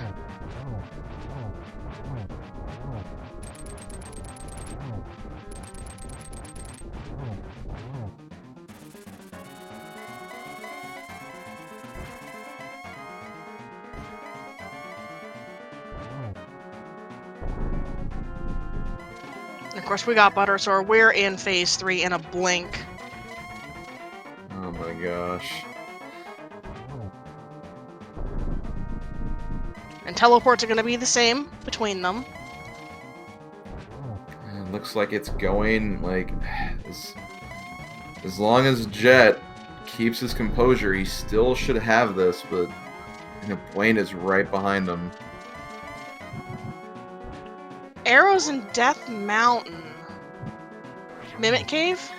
Of course, we got Buttersaur. We're in phase 3 in a blink. Oh my gosh. And teleports are going to be the same between them. It looks like it's going, like, as long as Jet keeps his composure, he still should have this, but Buane is right behind him. Arrows in Death Mountain. Mimic Cave?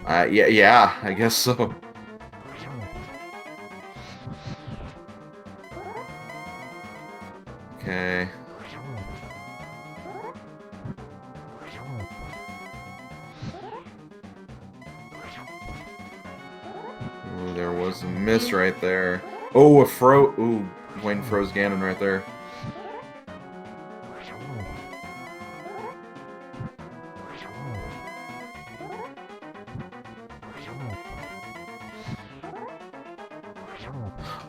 Yeah, I guess so. Okay. Ooh, there was a miss right there. Oh, Ooh, Buane froze Ganon right there.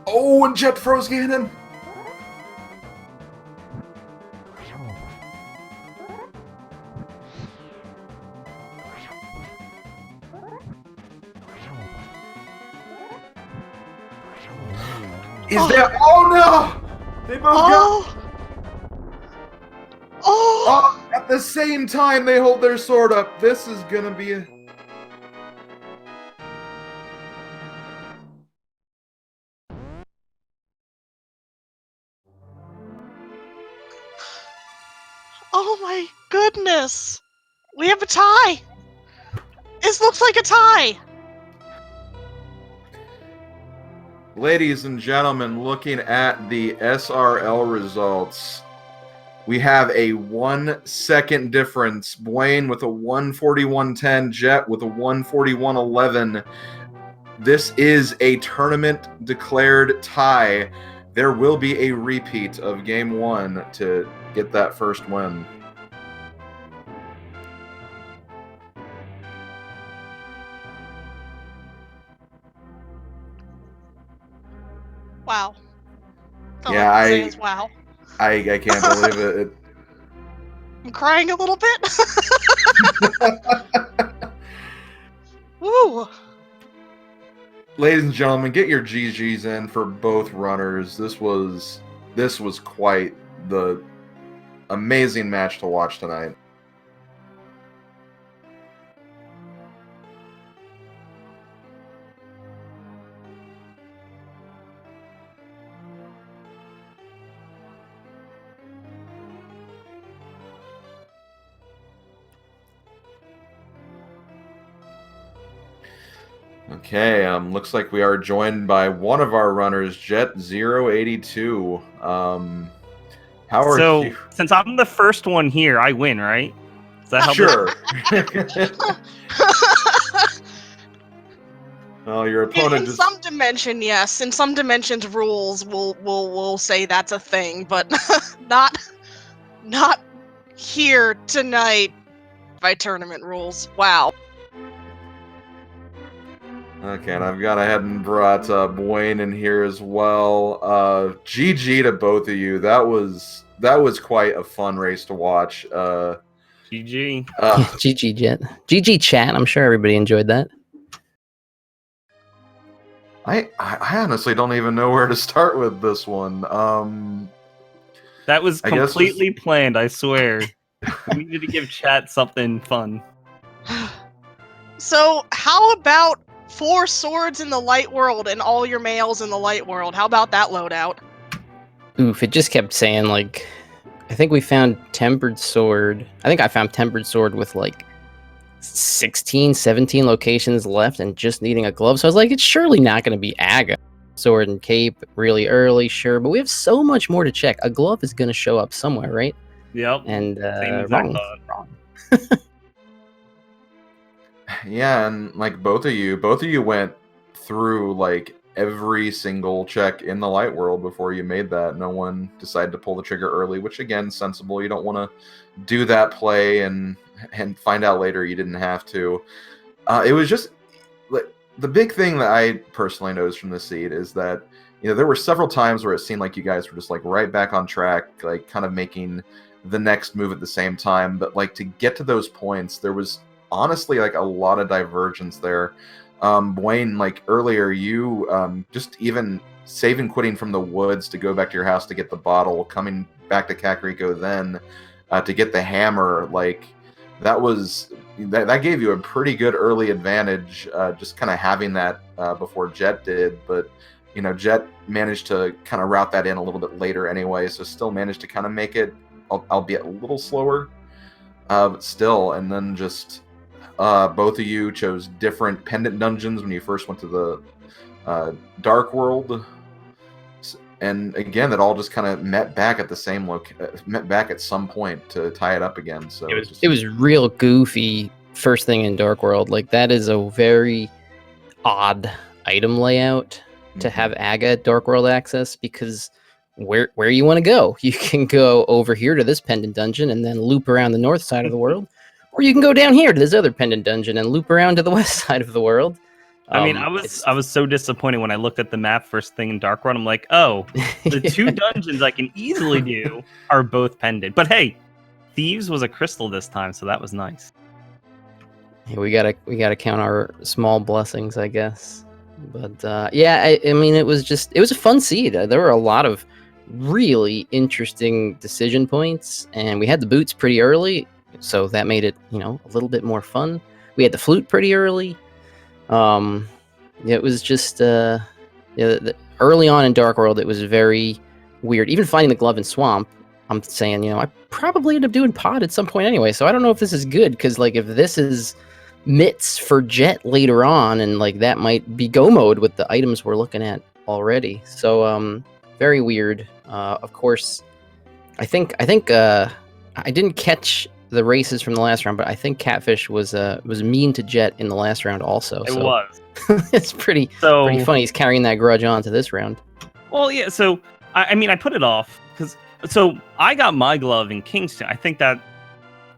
Oh, and Jet froze Ganon! Is there? Oh no! They both got. Oh! At the same time, they hold their sword up. This is gonna be a. Oh my goodness! We have a tie! This looks like a tie! Ladies and gentlemen, looking at the SRL results, we have a 1 second difference. Buane with a 141.10, Jet with a 141.11. This is a tournament declared tie. There will be a repeat of game 1 to get that first win. Wow. Yeah, Wow. I can't believe it. I'm crying a little bit. Woo! Ladies and gentlemen, get your GGs in for both runners. This was quite the amazing match to watch tonight. Okay, looks like we are joined by one of our runners, Jet082. How are So, you? since I'm the first one here, I win, right? Does that help? Sure. Oh, your opponent In just... some dimension, yes. In some dimensions, rules will say that's a thing, but not here tonight by tournament rules. Wow. Okay, and I've gone ahead and brought Buane in here as well. GG to both of you. That was quite a fun race to watch. GG. GG Jet. GG chat. I'm sure everybody enjoyed that. I honestly don't even know where to start with this one. That was I guess completely planned, I swear. We needed to give chat something fun. So, how about 4 swords in the light world and all your males in the light world? How about that loadout? Oof, it just kept saying, like, I think we found Tempered Sword. I think I found Tempered Sword with, like, 16, 17 locations left and just needing a glove. So I was like, it's surely not going to be Aga. Sword and cape really early, sure. But we have so much more to check. A glove is going to show up somewhere, right? Yep. And Same exact thought. wrong. Yeah, and like both of you went through like every single check in the light world before you made that. No one decided to pull the trigger early, which again, sensible. You don't want to do that play and find out later you didn't have to. It was just like the big thing that I personally noticed from this seed is that there were several times where it seemed like you guys were just like right back on track, like kind of making the next move at the same time. But like to get to those points, there was honestly like a lot of divergence there. Buane, like earlier, you just even saving quitting from the woods to go back to your house to get the bottle, coming back to Kakariko then to get the hammer, like that gave you a pretty good early advantage, just kind of having that before Jet did. But Jet managed to kind of route that in a little bit later anyway, so still managed to kind of make it, albeit a little slower, but still. And then just both of you chose different pendant dungeons when you first went to the Dark World, and again, that all just kind of met back at the same met back at some point to tie it up again. So it was real goofy first thing in Dark World. Like that is a very odd item layout to have Aga at Dark World access, because where you want to go, you can go over here to this pendant dungeon and then loop around the north side of the world. Or you can go down here to this other pendant dungeon and loop around to the west side of the world. I mean, I was so disappointed when I looked at the map first thing in Dark World. I'm like, oh, the 2 dungeons I can easily do are both pendant. But hey, Thieves was a crystal this time, so that was nice. Yeah, we gotta count our small blessings, I guess. But yeah, I mean, it was a fun seed. There were a lot of really interesting decision points, and we had the boots pretty early, so that made it a little bit more fun. We had the flute pretty early. It was just early on in Dark World, it was very weird. Even finding the glove in Swamp, I'm saying, I probably end up doing pod at some point anyway. So I don't know if this is good, because like if this is mitts for Jet later on, and like that might be go mode with the items we're looking at already. So very weird. Of course, I think I didn't catch the races from the last round, but I think Catfish was mean to Jet in the last round also. It was. It's pretty funny. He's carrying that grudge on to this round. Well, yeah. So I mean, I put it off because I got my glove in Kingston. I think that.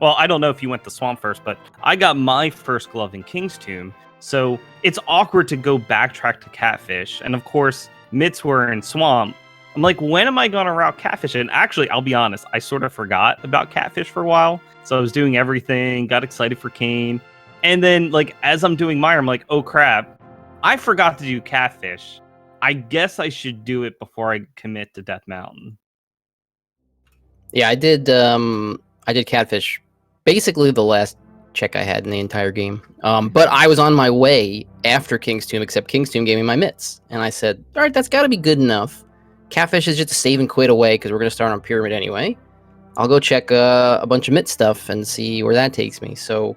Well, I don't know if you went to Swamp first, but I got my first glove in King's Tomb. So it's awkward to go backtrack to Catfish, and of course, mitts were in Swamp. I'm like, when am I going to route Catfish? And actually, I'll be honest, I sort of forgot about Catfish for a while. So I was doing everything, got excited for Kane. And then, like, as I'm doing Mire, I'm like, oh, crap. I forgot to do Catfish. I guess I should do it before I commit to Death Mountain. Yeah, I did Catfish basically the last check I had in the entire game. But I was on my way after King's Tomb, except King's Tomb gave me my mitts. And I said, all right, that's got to be good enough. Catfish is just a save and quit away, because we're going to start on Pyramid anyway. I'll go check a bunch of mitt stuff and see where that takes me. So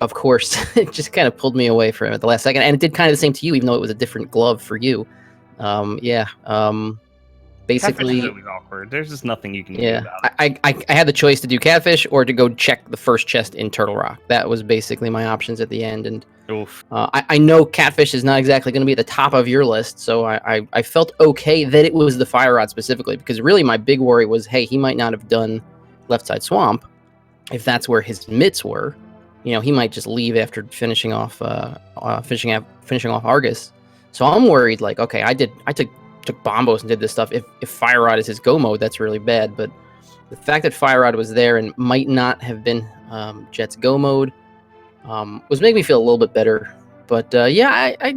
of course, it just kind of pulled me away from it at the last second, and it did kind of the same to you, even though it was a different glove for you. Basically, Catfish is always awkward. There's just nothing you can do yeah, about it. I had the choice to do catfish or to go check the first chest in Turtle Rock. That was basically my options at the end, and Oof. I know catfish is not exactly going to be at the top of your list, so I felt okay that it was the fire rod specifically, because really my big worry was, hey, he might not have done left side swamp if that's where his mitts were. You know, he might just leave after finishing off Argus. So I'm worried, like, okay, I took bombos and did this stuff. If fire rod is his go mode, that's really bad. But the fact that fire rod was there and might not have been Jet's go mode was making me feel a little bit better. But I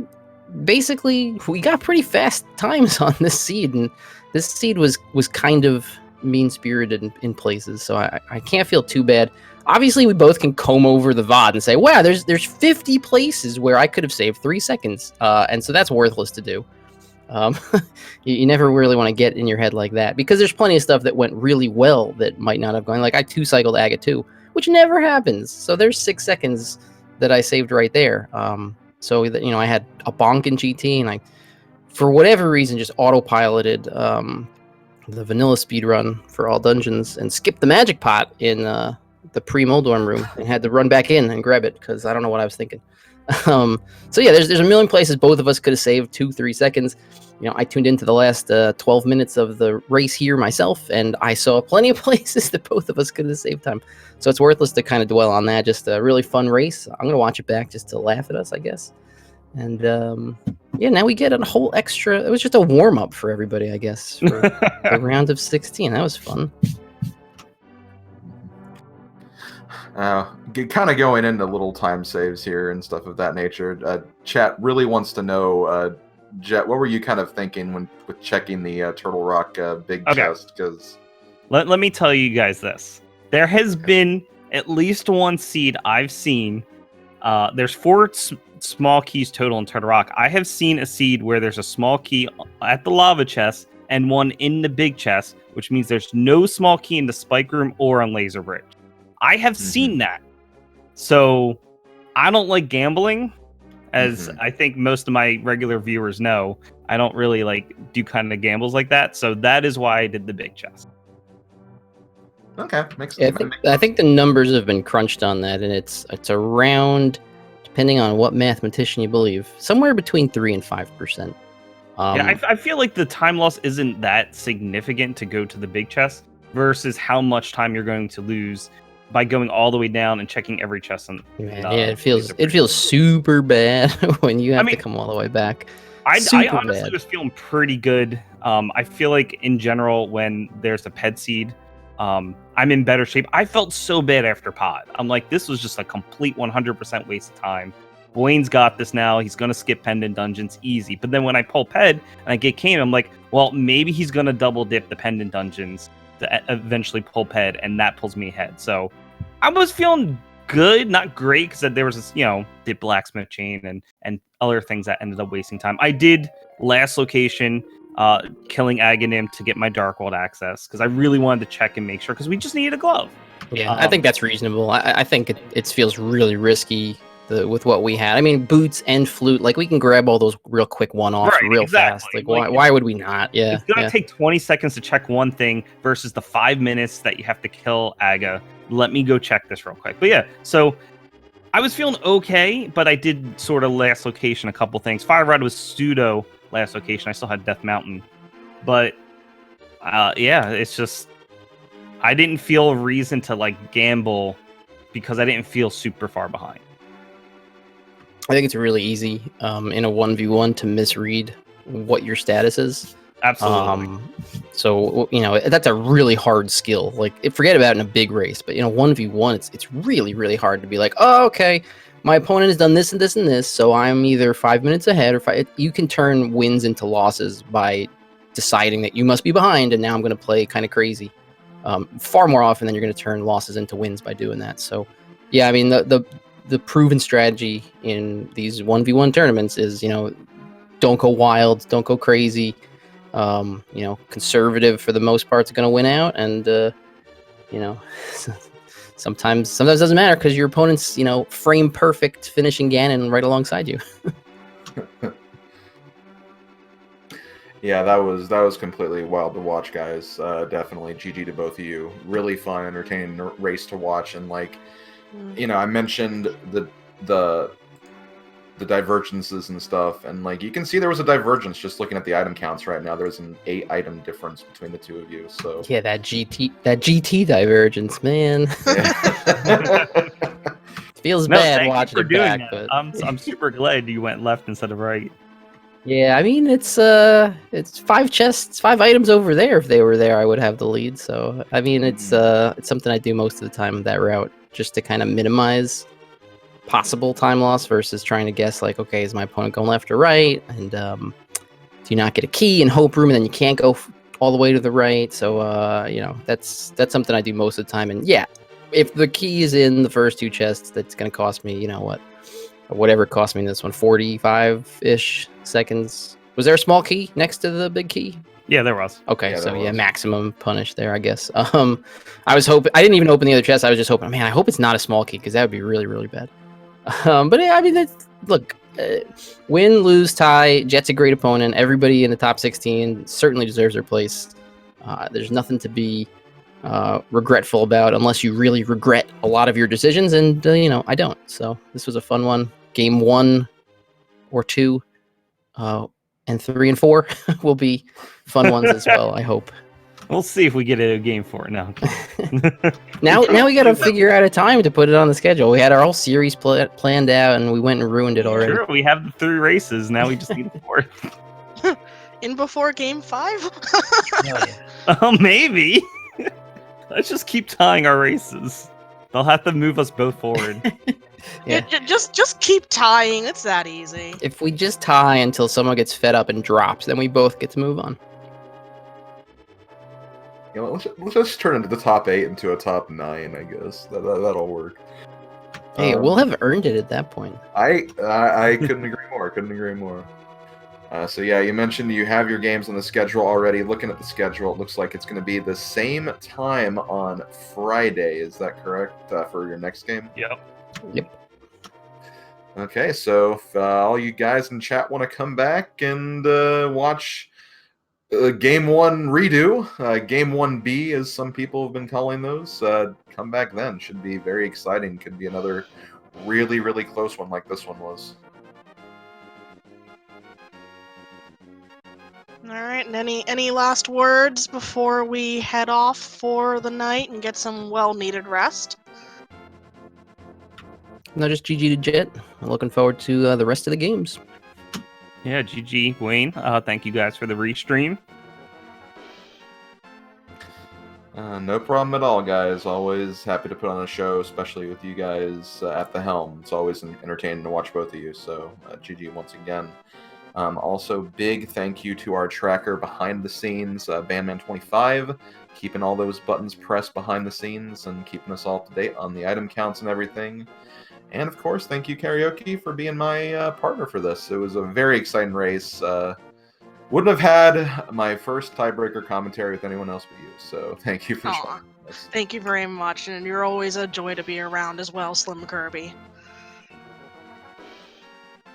basically, we got pretty fast times on this seed, and this seed was kind of mean-spirited in places, so I can't feel too bad. Obviously, we both can comb over the VOD and say, wow, there's 50 places where I could have saved 3 seconds, and so that's worthless to do. You never really want to get in your head like that, because there's plenty of stuff that went really well that might not have gone. Like, I 2-cycled Aga 2, which never happens, so there's 6 seconds that I saved right there. So that, I had a bonk in GT, and I, for whatever reason, just autopiloted the vanilla speed run for all dungeons and skipped the magic pot in the pre-Moldorm room and had to run back in and grab it because I don't know what I was thinking. So yeah, there's a million places both of us could have saved 2-3 seconds. I tuned into the last 12 minutes of the race here myself, and I saw plenty of places that both of us could have saved time. So it's worthless to kind of dwell on that. Just a really fun race. I'm going to watch it back just to laugh at us, I guess. And yeah, now we get a whole extra. It was just a warm-up for everybody, I guess, for the round of 16. That was fun. Kind of going into little time saves here and stuff of that nature. Chat really wants to know, Jet, what were you kind of thinking with checking the Turtle Rock big chest? Because let me tell you guys this: there has been at least one seed I've seen. There's 4 small keys total in Turtle Rock. I have seen a seed where there's a small key at the lava chest and one in the big chest, which means there's no small key in the spike room or on Laser Bridge. I have seen that. So I don't like gambling, as I think most of my regular viewers know. I don't really do kind of gambles like that. So that is why I did the big chest. Okay, makes sense. I think the numbers have been crunched on that, and it's around, depending on what mathematician you believe, somewhere between 3 and 5%. Yeah, I feel like the time loss isn't that significant to go to the big chest versus how much time you're going to lose by going all the way down and checking every chest. It feels super bad when you have to come all the way back. I honestly was feeling pretty good. I feel like in general, when there's a ped seed, I'm in better shape. I felt so bad after pod. I'm like, this was just a complete 100% waste of time. Buane's got this now. He's going to skip pendant dungeons easy. But then when I pull ped and I get Kane, I'm like, well, maybe he's going to double dip the pendant dungeons to eventually pull ped, and that pulls me ahead. So I was feeling good, not great, because there was this, dip blacksmith chain and other things that ended up wasting time. I did last location, killing Agahnim to get my Dark World access, because I really wanted to check and make sure, because we just needed a glove. Yeah, I think that's reasonable. I think it feels really risky with what we had. I mean, boots and flute, we can grab all those real quick one-offs fast. Why would we not? Yeah, it's gonna take 20 seconds to check one thing versus the 5 minutes that you have to kill Aga. Let me go check this real quick. But yeah, so I was feeling okay, but I did sort of last location a couple things. Fire Rod was pseudo last location. I still had Death Mountain, but yeah, it's just I didn't feel a reason to gamble because I didn't feel super far behind. I think it's really easy in a 1v1 to misread what your status is. Absolutely. So that's a really hard skill. Forget about it in a big race, but 1v1, it's really, really hard to be like, oh, okay, my opponent has done this and this and this, so I'm either 5 minutes ahead or you can turn wins into losses by deciding that you must be behind, and now I'm going to play kind of crazy. Far more often than you're going to turn losses into wins by doing that. So, yeah, I mean the proven strategy in these 1v1 tournaments is, don't go wild, don't go crazy. Conservative for the most part is going to win out, and sometimes it doesn't matter because your opponent's, frame perfect finishing Ganon right alongside you. Yeah, that was completely wild to watch, guys. Definitely GG to both of you. Really fun, entertaining race to watch, and I mentioned the divergences and stuff, and you can see there was a divergence just looking at the item counts right now. There's an 8-item difference between the two of you. So Yeah, that GT divergence, man. Feels bad thank watching you for it doing back, that. but I'm super glad you went left instead of right. yeah, I mean it's 5 chests, 5 items over there. If they were there, I would have the lead. So I mean it's something I do most of the time, that route, just to kind of minimize possible time loss versus trying to guess okay, is my opponent going left or right, and do you not get a key in hope room and then you can't go all the way to the right. So that's something I do most of the time. And yeah, if the key is in the first 2 chests, that's gonna cost me whatever it cost me in this one, 45-ish seconds. Was there a small key next to the big key? Yeah, there was. Okay, Yeah, so there was. maximum punish there, I guess. I was hoping, I didn't even open the other chest. I was just hoping, man, I hope it's not a small key because that would be really, really bad. But yeah, I mean, look, win, lose, tie. Jet's a great opponent. Everybody in the top 16 certainly deserves their place. There's nothing to be regretful about unless you really regret a lot of your decisions, and I don't. So this was a fun one. Game 1 or 2 and 3 and 4 will be fun ones as well, I hope. We'll see if we get a game for it now. Now we got to figure out a time to put it on the schedule. We had our whole series planned out, and we went and ruined it already. Sure, we have the 3 races. Now we just need the 4th. In before game 5? Oh, maybe. Let's just keep tying our races. They'll have to move us both forward. Yeah. Just keep tying. It's that easy. If we just tie until someone gets fed up and drops, then we both get to move on. let's just turn into the top 8 into a top 9. I guess that'll work. Hey, we'll have earned it at that point. I couldn't agree more. Couldn't agree more. So yeah, you mentioned you have your games on the schedule already. Looking at the schedule, it looks like it's going to be the same time on Friday. Is that correct for your next game? Yep. Okay, so if all you guys in chat want to come back and watch Game 1 redo, Game 1B, as some people have been calling those, come back then. Should be very exciting. Could be another really, really close one like this one was. All right, and any last words before we head off for the night and get some well-needed rest? No, just GG to Jet. I'm looking forward to the rest of the games. Yeah, GG, Buane. Thank you guys for the restream. No problem at all, guys. Always happy to put on a show, especially with you guys at the helm. It's always entertaining to watch both of you, so GG once again. Also, big thank you to our tracker behind the scenes, Bandman25, keeping all those buttons pressed behind the scenes and keeping us all up to date on the item counts and everything. And of course, thank you, Karaoke, for being my partner for this. It was a very exciting race. Wouldn't have had my first tiebreaker commentary with anyone else but you, so thank you for joining us. Thank you very much, and you're always a joy to be around as well, Slim Kirby.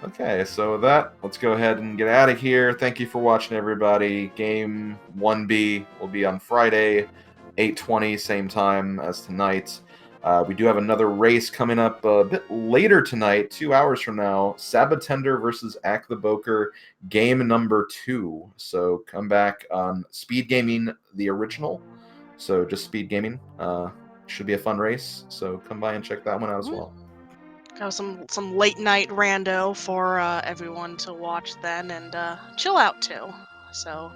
Okay, so with that, let's go ahead and get out of here. Thank you for watching, everybody. Game 1B will be on Friday, 8:20, same time as tonight. We do have another race coming up a bit later tonight, 2 hours from now. Sabatender versus Ack the Boker, game number 2. So come back on Speed Gaming, the original. So just Speed Gaming. Should be a fun race. So come by and check that one out as well. Got some late night rando for everyone to watch then and chill out too. So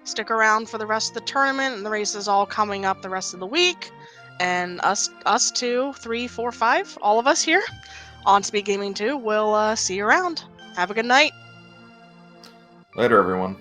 stick around for the rest of the tournament and the races all coming up the rest of the week. And us 2, 3, 4, 5, all of us here on Speed Gaming 2 will see you around. Have a good night. Later, everyone.